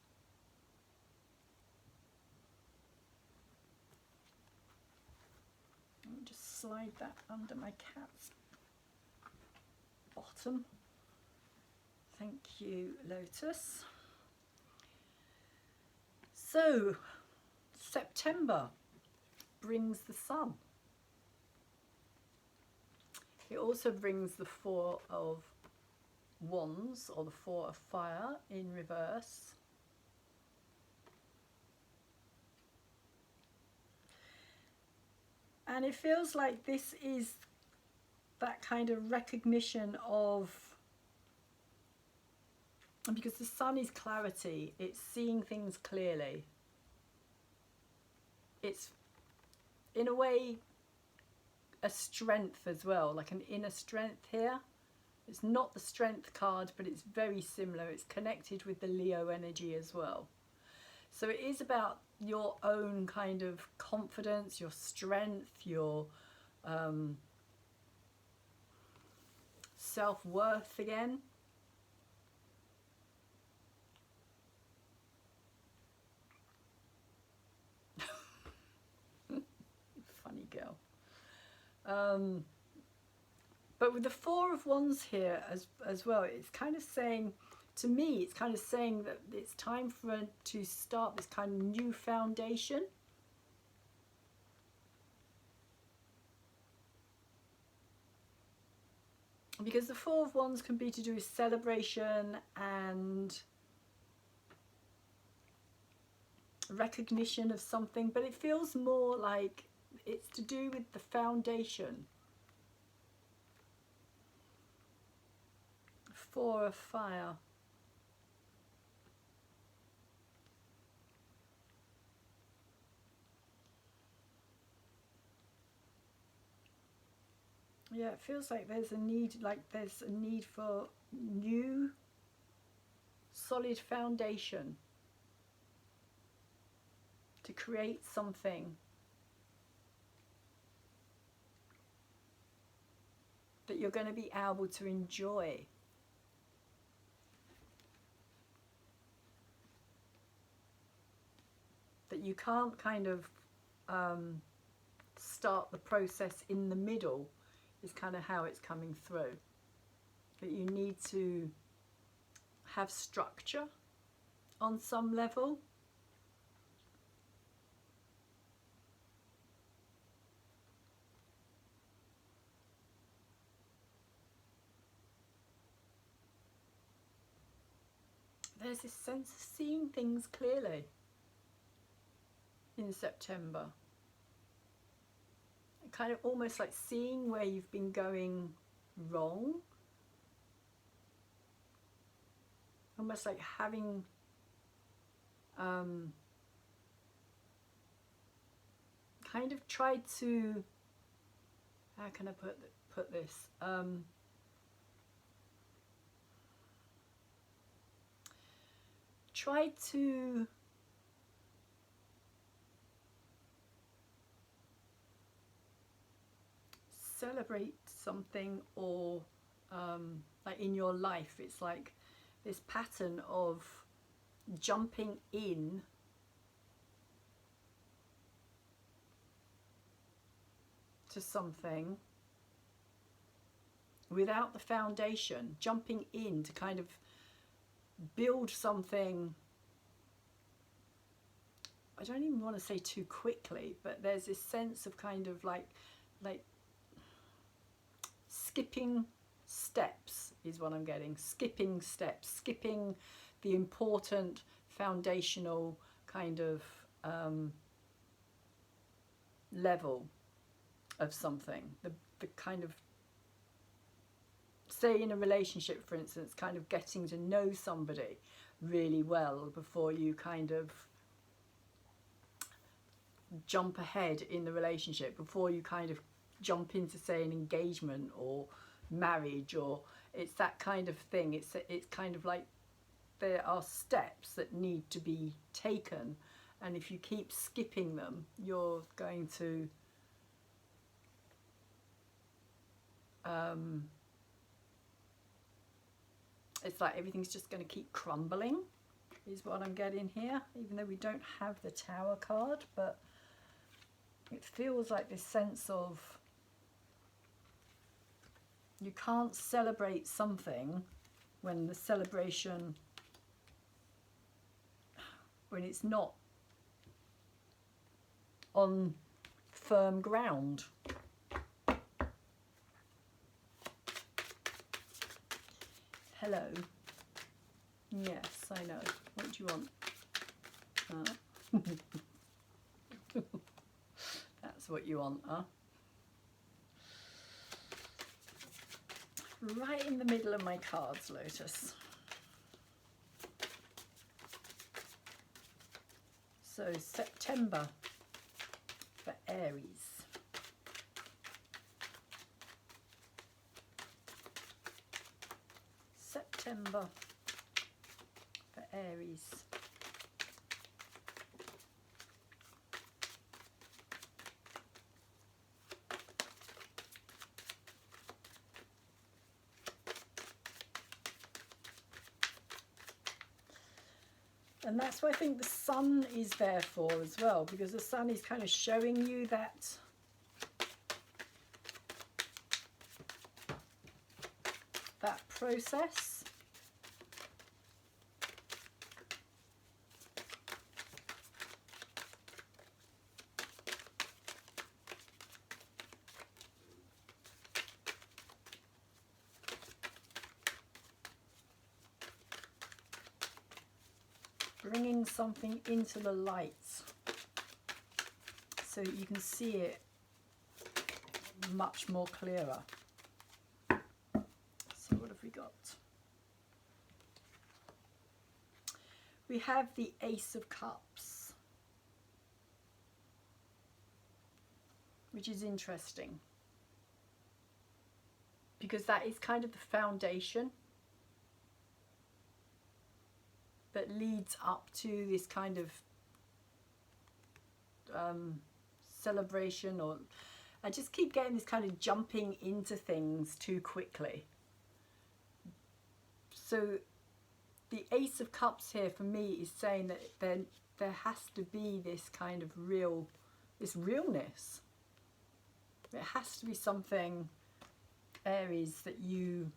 Let me just slide that under my cat's bottom. Thank you, Lotus. So, September brings the sun. It also brings the Four of Wands, or the Four of Fire in reverse. And it feels like this is that kind of recognition of, because the sun is clarity, it's seeing things clearly. It's, in a way, a strength as well, like an inner strength here. It's not the strength card, but it's very similar. It's connected with the Leo energy as well. So it is about your own kind of confidence, your strength, your self-worth again. Funny girl. But with the Four of Wands here as well, it's kind of saying, to me, it's kind of saying that it's time for to start this kind of new foundation. Because the Four of Wands can be to do with celebration and recognition of something, but it feels more like it's to do with the foundation. Four of Fire. Yeah, it feels like there's a need, for new solid foundation to create something that you're going to be able to enjoy. That you can't kind of start the process in the middle, is kind of how it's coming through. That you need to have structure on some level. There's this sense of seeing things clearly in September. Kind of almost like seeing where you've been going wrong. Almost like having kind of tried to, how can I put this? Tried to celebrate something, or like in your life, it's like this pattern of jumping in to something without the foundation, jumping in to kind of build something. I don't even want to say too quickly, but there's this sense of kind of like skipping steps is what I'm getting. Skipping steps, skipping the important foundational kind of level of something. The kind of, say in a relationship, for instance, kind of getting to know somebody really well before you kind of jump ahead in the relationship, before you kind of jump into, say, an engagement or marriage, or it's that kind of thing. It's kind of like there are steps that need to be taken, and if you keep skipping them, you're going to It's like everything's just going to keep crumbling, is what I'm getting here, even though we don't have the Tower card, but it feels like this sense of you can't celebrate something when the celebration, when it's not on firm ground. Hello. Yes, I know. What do you want? That's what you want, huh? Right in the middle of my cards, Lotus. So September for Aries. September for Aries. And that's what I think the sun is there for as well, because the sun is kind of showing you that process. Bringing something into the light so you can see it much more clearer. So what have we got? We have the Ace of Cups, which is interesting because that is kind of the foundation that leads up to this kind of celebration, or I just keep getting this kind of jumping into things too quickly. So the Ace of Cups here for me is saying that there has to be this kind of realness. It has to be something, Aries, that you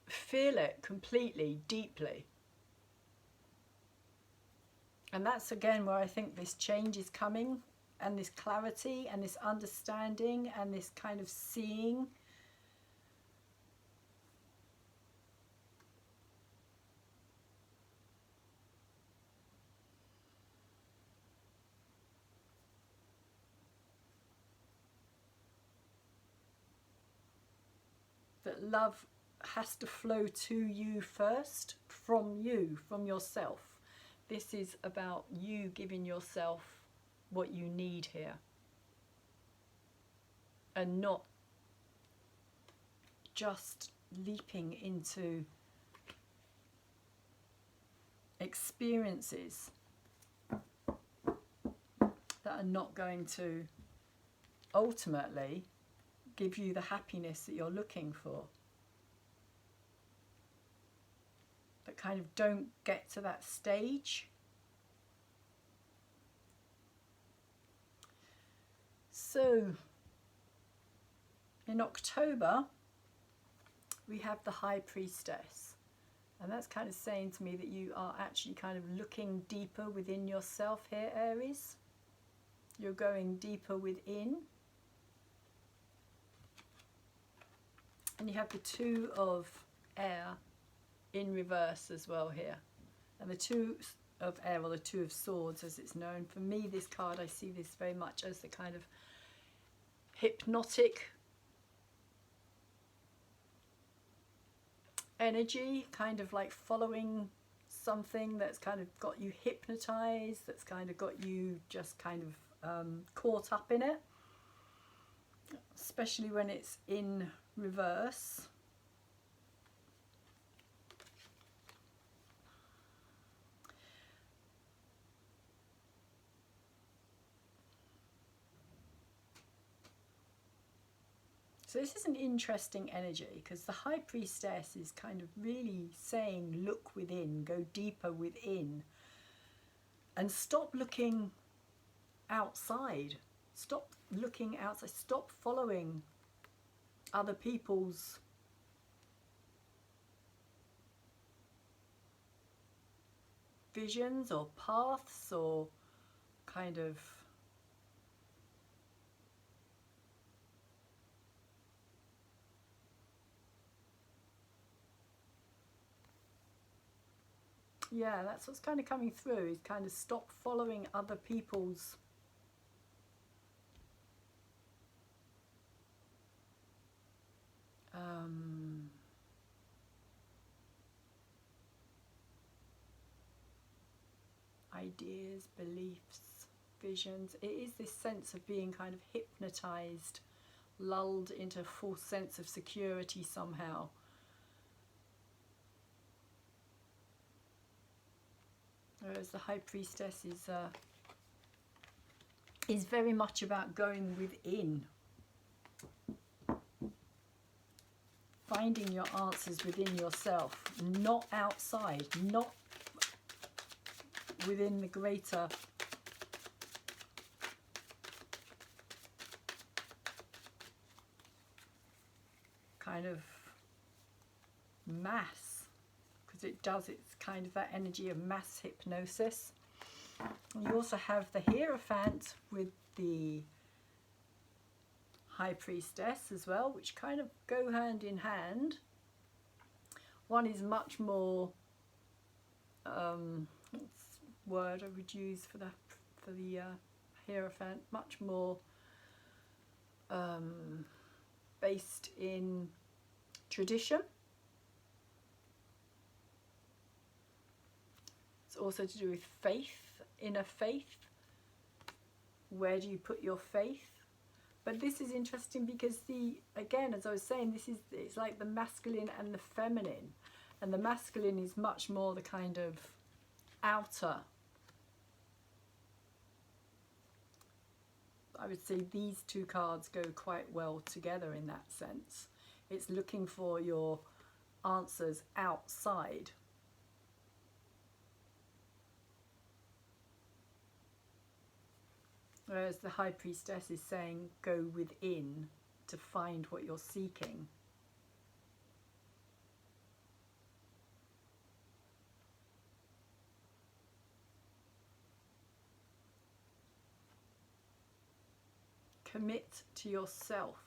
feel it completely, deeply. And that's again where I think this change is coming, and this clarity and this understanding and this kind of seeing. That love has to flow to you first, from you, from yourself. This is about you giving yourself what you need here, and not just leaping into experiences that are not going to ultimately give you the happiness that you're looking for, that kind of don't get to that stage. So in October we have the High Priestess, and that's kind of saying to me that you are actually kind of looking deeper within yourself here, Aries. You're going deeper within. And you have the Two of Air in reverse as well here. And the Two of Air, or the Two of Swords as it's known. For me, this card, I see this very much as the kind of hypnotic energy, kind of like following something that's kind of got you hypnotized, that's kind of got you just kind of caught up in it, especially when it's in reverse. So this is an interesting energy, because the High Priestess is kind of really saying, look within, go deeper within, and stop looking outside. Stop looking outside. Stop following other people's visions or paths, or kind of yeah, that's what's kind of coming through, is kind of stop following other people's ideas, beliefs, visions. It is this sense of being kind of hypnotized, lulled into a false sense of security somehow. Whereas the High Priestess is very much about going within, finding your answers within yourself, not outside, not within the greater kind of mass, because it's kind of that energy of mass hypnosis. And you also have the Hierophant with the High Priestess as well, which kind of go hand in hand. One is much more what's the word I would use for the Hierophant, much more based in tradition. It's also to do with faith, inner faith. Where do you put your faith? But this is interesting because again, as I was saying, it's like the masculine and the feminine. And the masculine is much more the kind of outer. I would say these two cards go quite well together in that sense. It's looking for your answers outside. Whereas the High Priestess is saying, go within to find what you're seeking. Commit to yourself.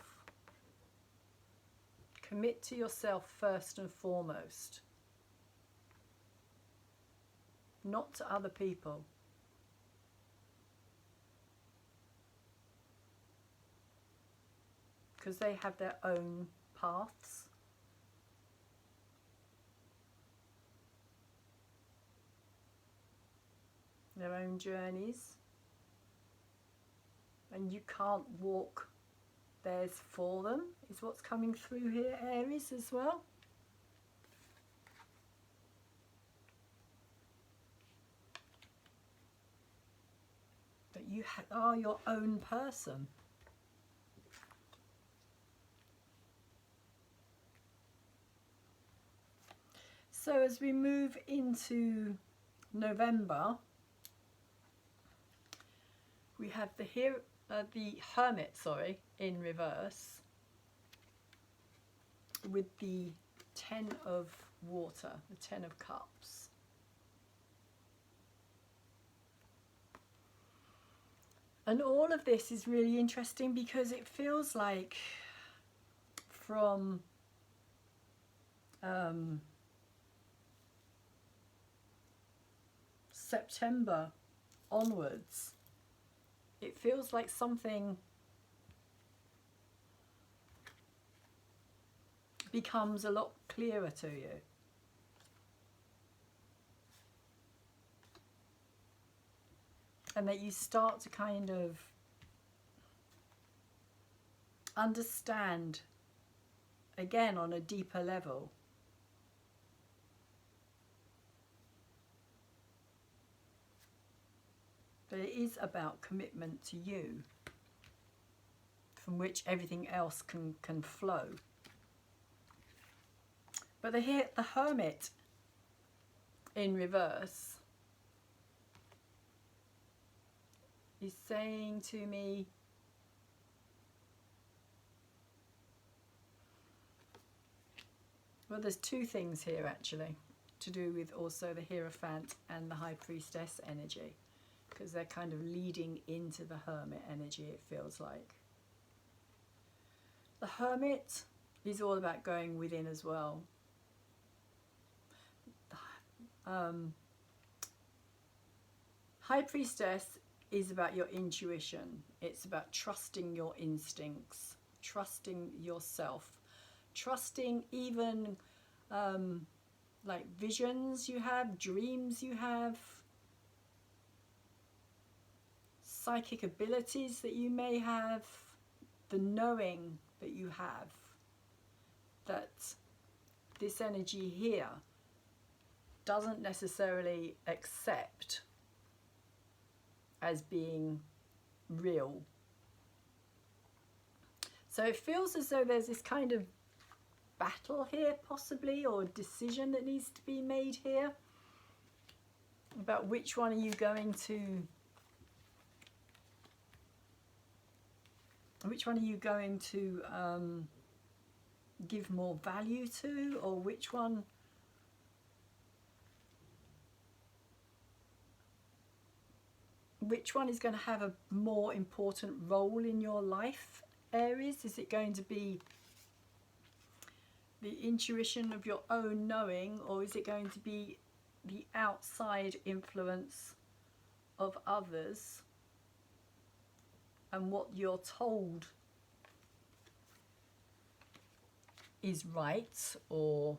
Commit to yourself first and foremost. Not to other people. Because they have their own paths. Their own journeys. And you can't walk theirs for them, is what's coming through here, Aries, as well. That you are your own person. So as we move into November, we have the Hermit, in reverse, with the 10 of water, the 10 of cups. And all of this is really interesting because it feels like from September onwards, it feels like something becomes a lot clearer to you. And that you start to kind of understand again on a deeper level that it is about commitment to you from which everything else can flow. But the Hermit in reverse is saying to me, well, there's two things here actually to do with also the Hierophant and the High Priestess energy, because they're kind of leading into the Hermit energy, it feels like. The Hermit is all about going within as well. High Priestess is about your intuition. It's about trusting your instincts, trusting yourself, trusting even like visions you have, dreams you have, psychic abilities that you may have, the knowing that you have that this energy here doesn't necessarily accept as being real. So it feels as though there's this kind of battle here possibly, or decision that needs to be made here about which one are you going to give more value to, or which one is going to have a more important role in your life, Aries? Is it going to be the intuition of your own knowing, or is it going to be the outside influence of others and what you're told is right or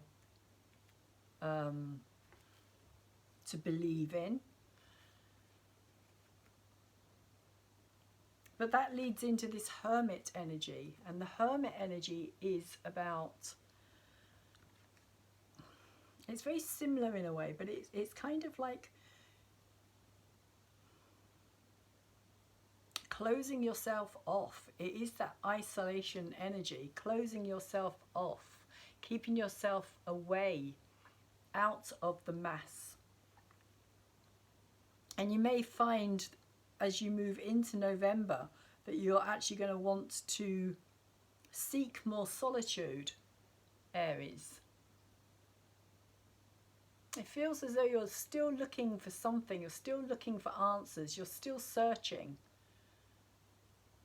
to believe in? But that leads into this Hermit energy, and the Hermit energy is about, it's very similar in a way, but it's kind of like closing yourself off. It is that isolation energy, closing yourself off, keeping yourself away, out of the mass. And you may find as you move into November that you're actually going to want to seek more solitude, Aries. It feels as though you're still looking for something, you're still looking for answers, you're still searching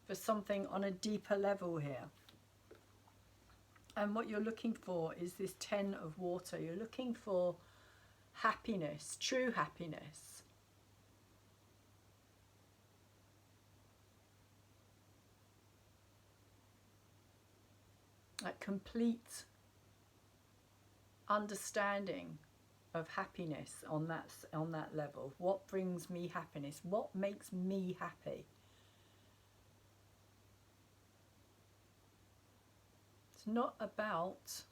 for something on a deeper level here. And what you're looking for is this 10 of water. You're looking for happiness, true happiness. Like complete understanding of happiness on that level. What brings me happiness? What makes me happy? It's not about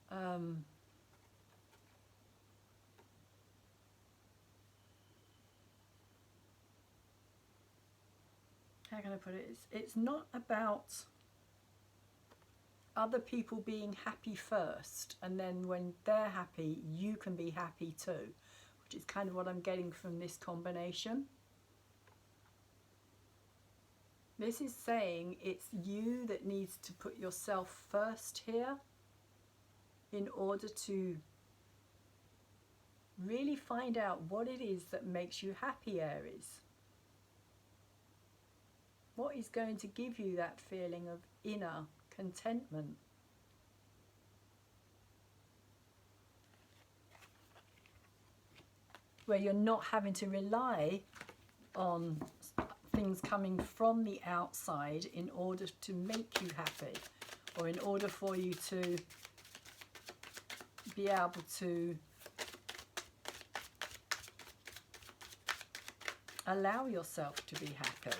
how can I put it? It's not about other people being happy first, and then when they're happy, you can be happy too, which is kind of what I'm getting from this combination. This is saying it's you that needs to put yourself first here in order to really find out what it is that makes you happy, Aries. What is going to give you that feeling of inner contentment? Where you're not having to rely on things coming from the outside in order to make you happy, or in order for you to be able to allow yourself to be happy.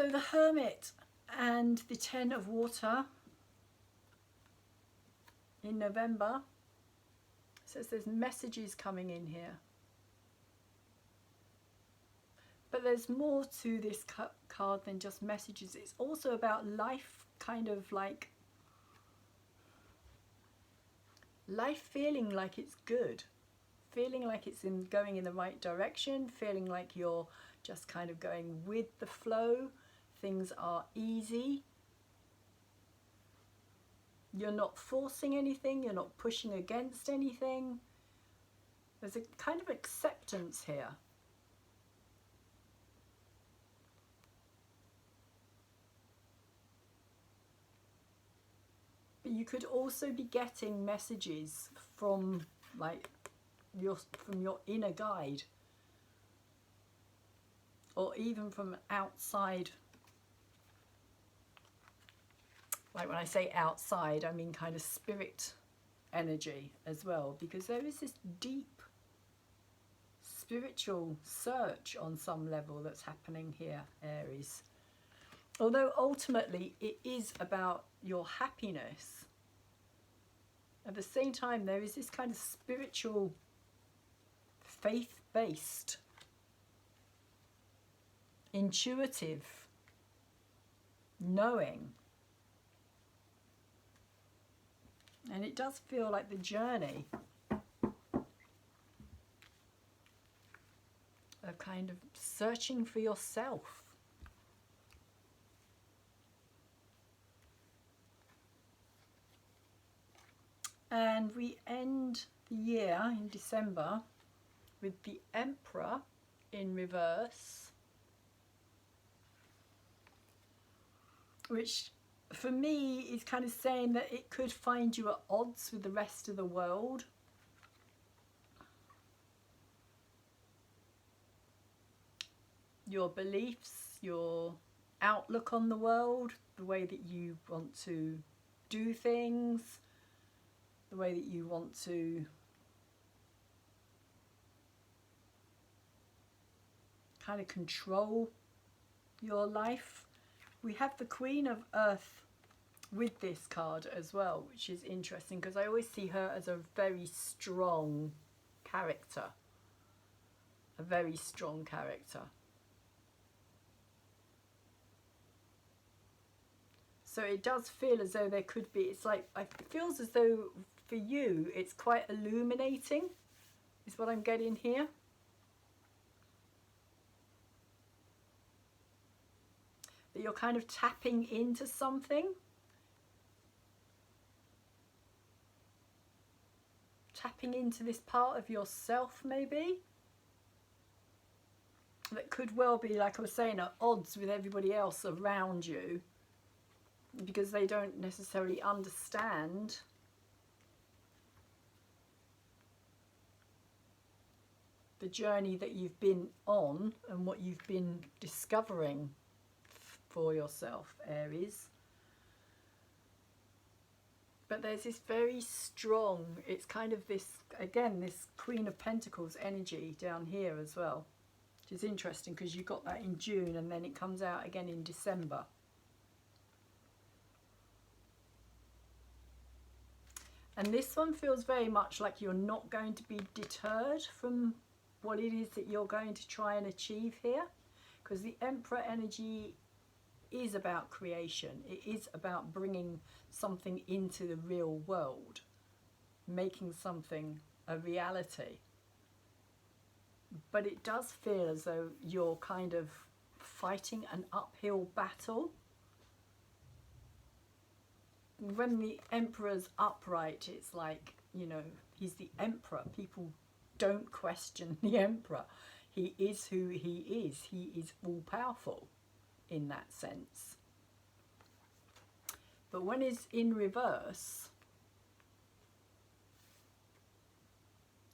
So the Hermit and the Ten of Water in November says there's messages coming in here. But there's more to this card than just messages. It's also about life, kind of like life feeling like it's good, feeling like it's going in the right direction, feeling like you're just kind of going with the flow. Things are easy. You're not forcing anything, you're not pushing against anything. There's a kind of acceptance here. But you could also be getting messages from like your inner guide, or even from outside. Like when I say outside, I mean kind of spirit energy as well, because there is this deep spiritual search on some level that's happening here, Aries. Although ultimately it is about your happiness, at the same time there is this kind of spiritual, faith-based, intuitive knowing. And it does feel like the journey of kind of searching for yourself. And we end the year in December with the Emperor in reverse, which for me is kind of saying that it could find you at odds with the rest of the world. Your beliefs, your outlook on the world, the way that you want to do things, the way that you want to kind of control your life. We have the Queen of Earth with this card as well, which is interesting because I always see her as a very strong character. A very strong character. So it does feel as though there could be, it's like, it feels as though for you it's quite illuminating, is what I'm getting here. That you're kind of tapping into something. Tapping into this part of yourself maybe. That could well be, like I was saying, at odds with everybody else around you. Because they don't necessarily understand the journey that you've been on and what you've been discovering for yourself, Aries. But there's this very strong, it's kind of this, again, this Queen of Pentacles energy down here as well. Which is interesting because you got that in June and then it comes out again in December. And this one feels very much like you're not going to be deterred from what it is that you're going to try and achieve here. Because the Emperor energy is about creation. It is about bringing something into the real world. Making something a reality. But it does feel as though you're kind of fighting an uphill battle. When the Emperor's upright, it's like, you know, he's the Emperor. People don't question the Emperor. He is who he is. He is all-powerful in that sense. But when it's in reverse,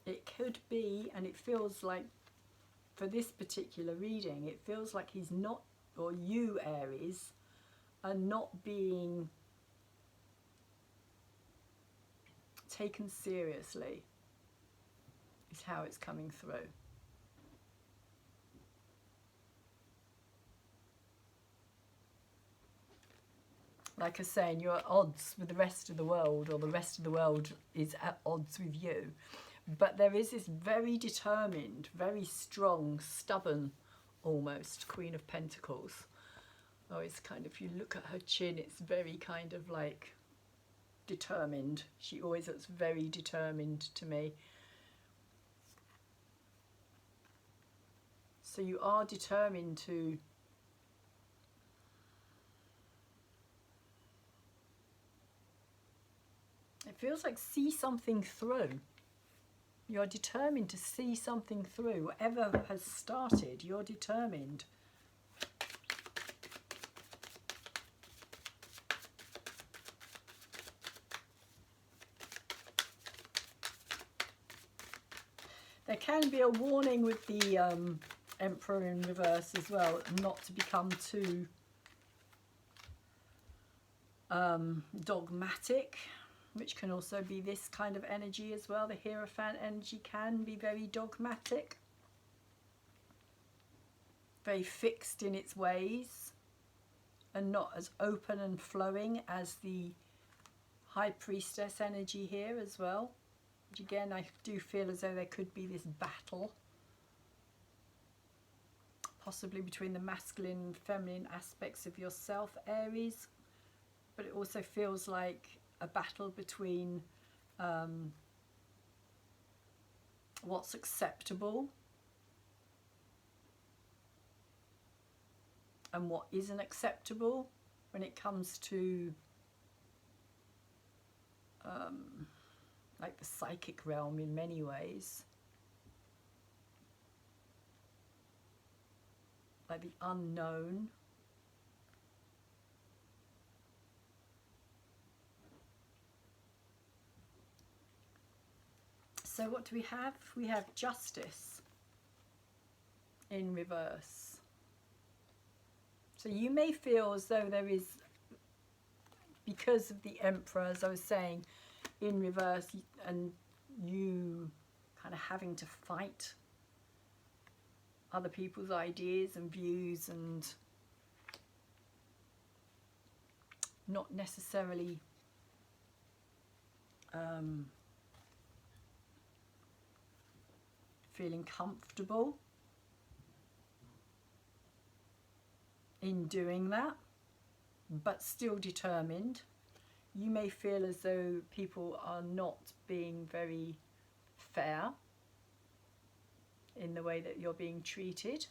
it could be, and it feels like, for this particular reading, it feels like he's not, or you, Aries, are not being taken seriously, is how it's coming through. like I was saying, you're at odds with the rest of the world, or the rest of the world is at odds with you. But there is this very determined, very strong, stubborn, almost, Queen of Pentacles. Oh, it's kind of, if you look at her chin, it's very kind of like determined. She always looks very determined to me. So you are determined to it feels like see something through. You're determined to see something through. Whatever has started, you're determined. There can be a warning with the Emperor in reverse as well, not to become too dogmatic, which can also be this kind of energy as well. The Hierophant energy can be very dogmatic, very fixed in its ways, and not as open and flowing as the High Priestess energy here as well. Which again, I do feel as though there could be this battle, possibly between the masculine and feminine aspects of yourself, Aries, but it also feels like a battle between what's acceptable and what isn't acceptable when it comes to like the psychic realm in many ways, like the unknown. So what do we have? We have Justice in reverse. So you may feel as though there is, because of the Emperor, as I was saying, in reverse, and you kind of having to fight other people's ideas and views, and not necessarily feeling comfortable in doing that, but still determined. You may feel as though people are not being very fair in the way that you're being treated,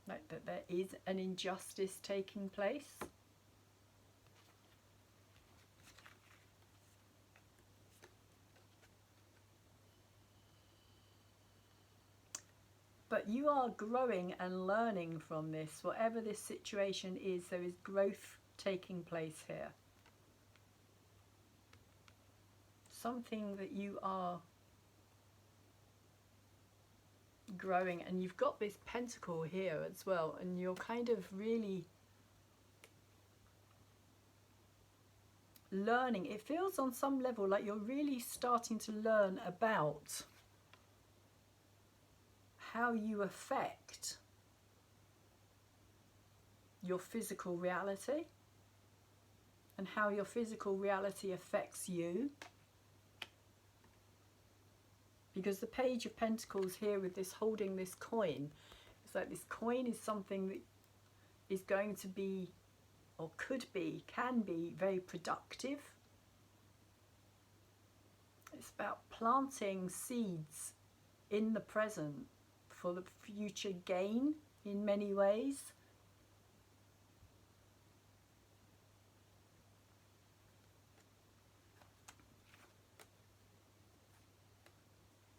like that there is an injustice taking place. But you are growing and learning from this. Whatever this situation is, there is growth taking place here. Something that you are growing, and you've got this pentacle here as well, and you're kind of really learning. It feels on some level like you're really starting to learn about how you affect your physical reality and how your physical reality affects you. Because the Page of Pentacles here with this holding this coin, it's like this coin is something that is going to be, or could be, can be very productive. It's about planting seeds in the present for the future gain in many ways.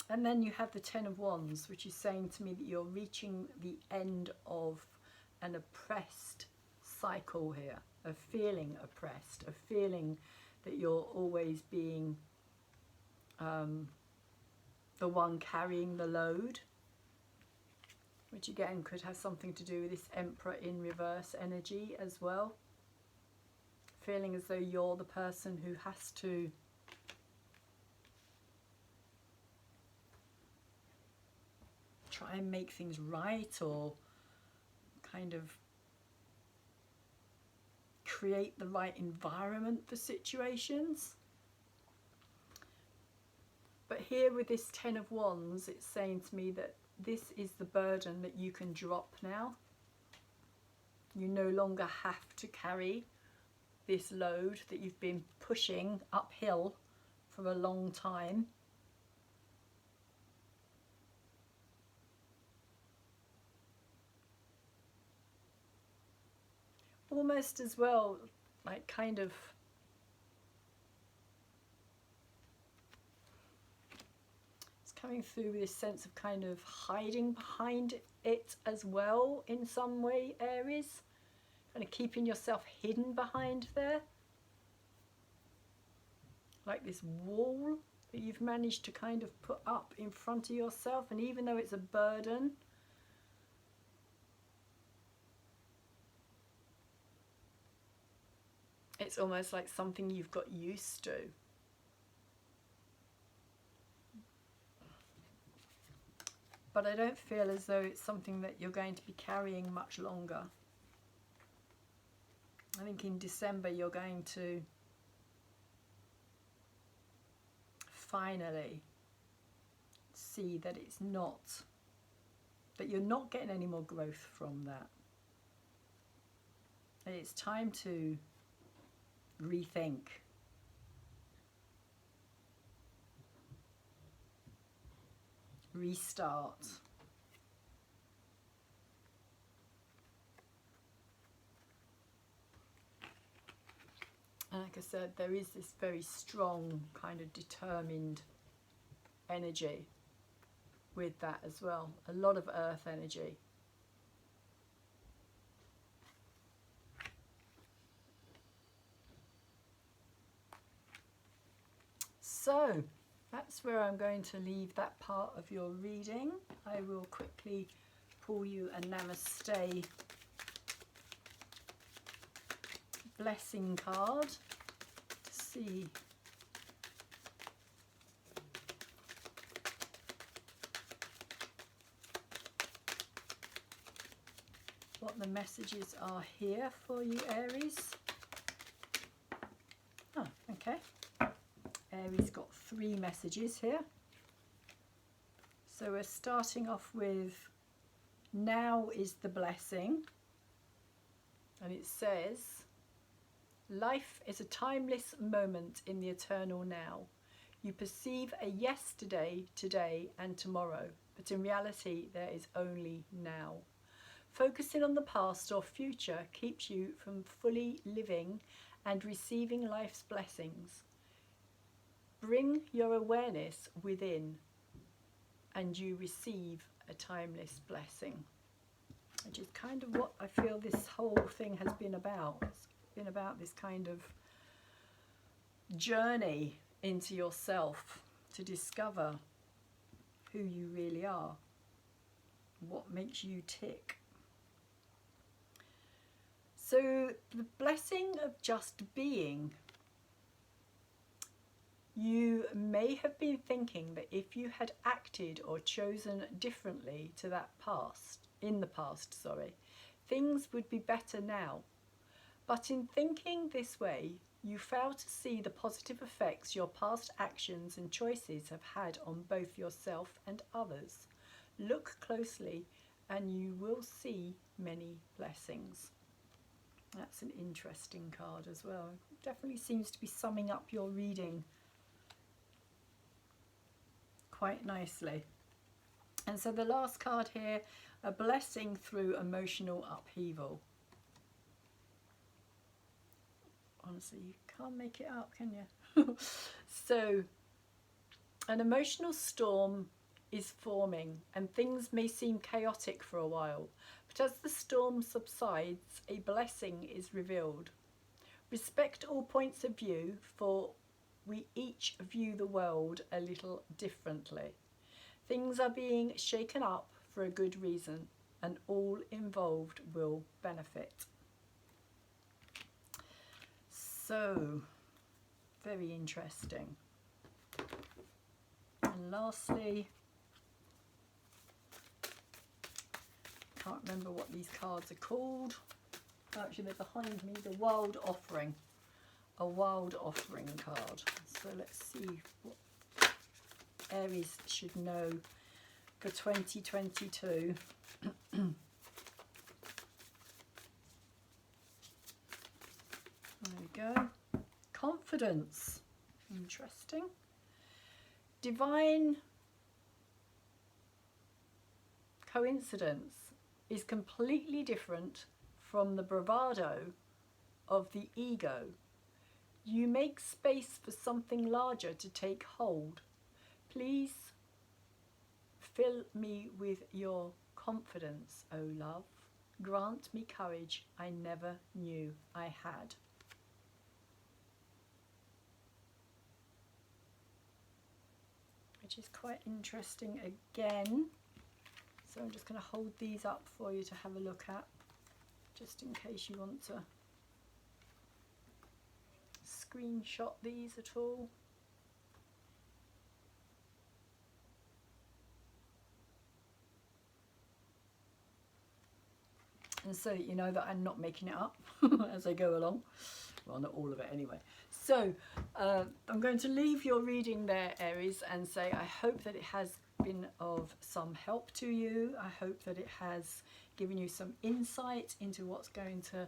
And then you have the Ten of Wands, which is saying to me that you're reaching the end of an oppressed cycle here, of feeling oppressed, of feeling that you're always being the one carrying the load, which again could have something to do with this Emperor in reverse energy as well. Feeling as though you're the person who has to try and make things right, or kind of create the right environment for situations. But here with this Ten of Wands, it's saying to me that this is the burden that you can drop now. You no longer have to carry this load that you've been pushing uphill for a long time. Almost as well, like kind of coming through with this sense of kind of hiding behind it as well in some way, Aries. Kind of keeping yourself hidden behind there. Like this wall that you've managed to kind of put up in front of yourself, and even though it's a burden, it's almost like something you've got used to. But I don't feel as though it's something that you're going to be carrying much longer. I think in December you're going to finally see that it's not, that you're not getting any more growth from that. And it's time to rethink. Restart. And like I said, there is this very strong kind of determined energy with that as well. A lot of earth energy. So that's where I'm going to leave that part of your reading. I will quickly pull you a Namaste blessing card to see what the messages are here for you, Aries. Oh, okay. Aries got 3 messages here. So we're starting off with, now is the blessing. And it says, life is a timeless moment in the eternal now. You perceive a yesterday, today and tomorrow, but in reality there is only now. Focusing on the past or future keeps you from fully living and receiving life's blessings. Bring your awareness within and you receive a timeless blessing. Which is kind of what I feel this whole thing has been about. It's been about this kind of journey into yourself to discover who you really are, what makes you tick. So the blessing of just being. You may have been thinking that if you had acted or chosen differently to that past, in the past, things would be better now. But in thinking this way, you fail to see the positive effects your past actions and choices have had on both yourself and others. Look closely and you will see many blessings. That's an interesting card as well. It definitely seems to be summing up your reading quite nicely. And so the last card here, a blessing through emotional upheaval. Honestly, you can't make it up, can you? So an emotional storm is forming and things may seem chaotic for a while, but as the storm subsides, a blessing is revealed. Respect all points of view, for we each view the world a little differently. Things are being shaken up for a good reason, and all involved will benefit. So, very interesting. And lastly, can't remember what these cards are called. Actually, they're behind me, the Wild Offering. A Wild Offering card. So let's see what Aries should know for 2022. There we go. Confidence. Interesting. Divine coincidence is completely different from the bravado of the ego. You make space for something larger to take hold. Please fill me with your confidence, O love. Grant me courage I never knew I had. Which is quite interesting again. So I'm just going to hold these up for you to have a look at, just in case you want to screenshot these at all. And so you know that I'm not making it up as I go along. Well, not all of it anyway. So I'm going to leave your reading there, Aries, and say I hope that it has been of some help to you. I hope that it has given you some insight into what's going to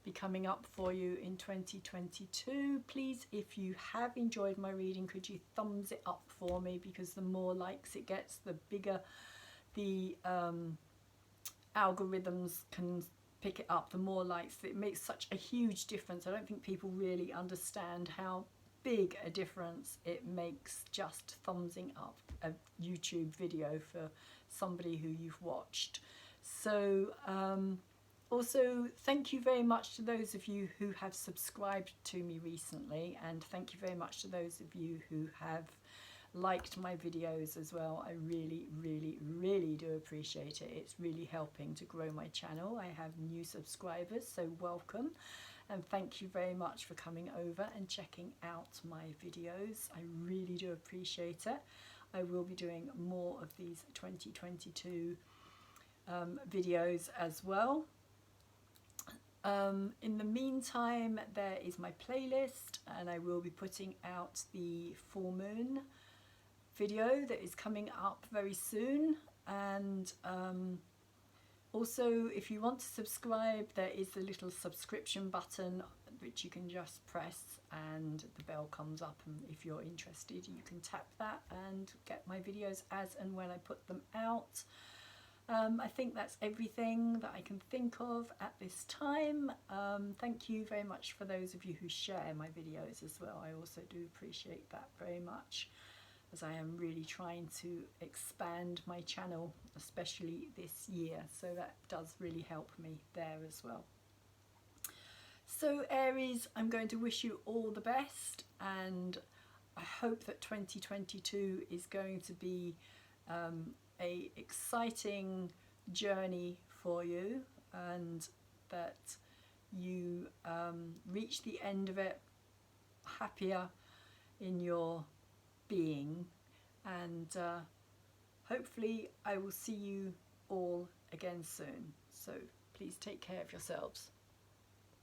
be coming up for you in 2022. Please, if you have enjoyed my reading, could you thumbs it up for me, because the more likes it gets, the bigger the algorithms can pick it up, the more likes. It makes such a huge difference. I don't think people really understand how big a difference it makes just thumbsing up a YouTube video for somebody who you've watched. So also thank you very much to those of you who have subscribed to me recently, and thank you very much to those of you who have liked my videos as well. I really do appreciate it. It's really helping to grow my channel. I have new subscribers, so welcome, and thank you very much for coming over and checking out my videos. I really do appreciate it. I will be doing more of these 2022 videos as well. In the meantime, there is my playlist, and I will be putting out the full moon video that is coming up very soon. And also, if you want to subscribe, there is a little subscription button which you can just press and the bell comes up, and if you're interested you can tap that and get my videos as and when I put them out. I think that's everything that I can think of at this time. Thank you very much for those of you who share my videos as well. I also do appreciate that very much, as I am really trying to expand my channel, especially this year. So that does really help me there as well. So Aries, I'm going to wish you all the best, and I hope that 2022 is going to be a exciting journey for you, and that you reach the end of it happier in your being, and hopefully I will see you all again soon. So please take care of yourselves.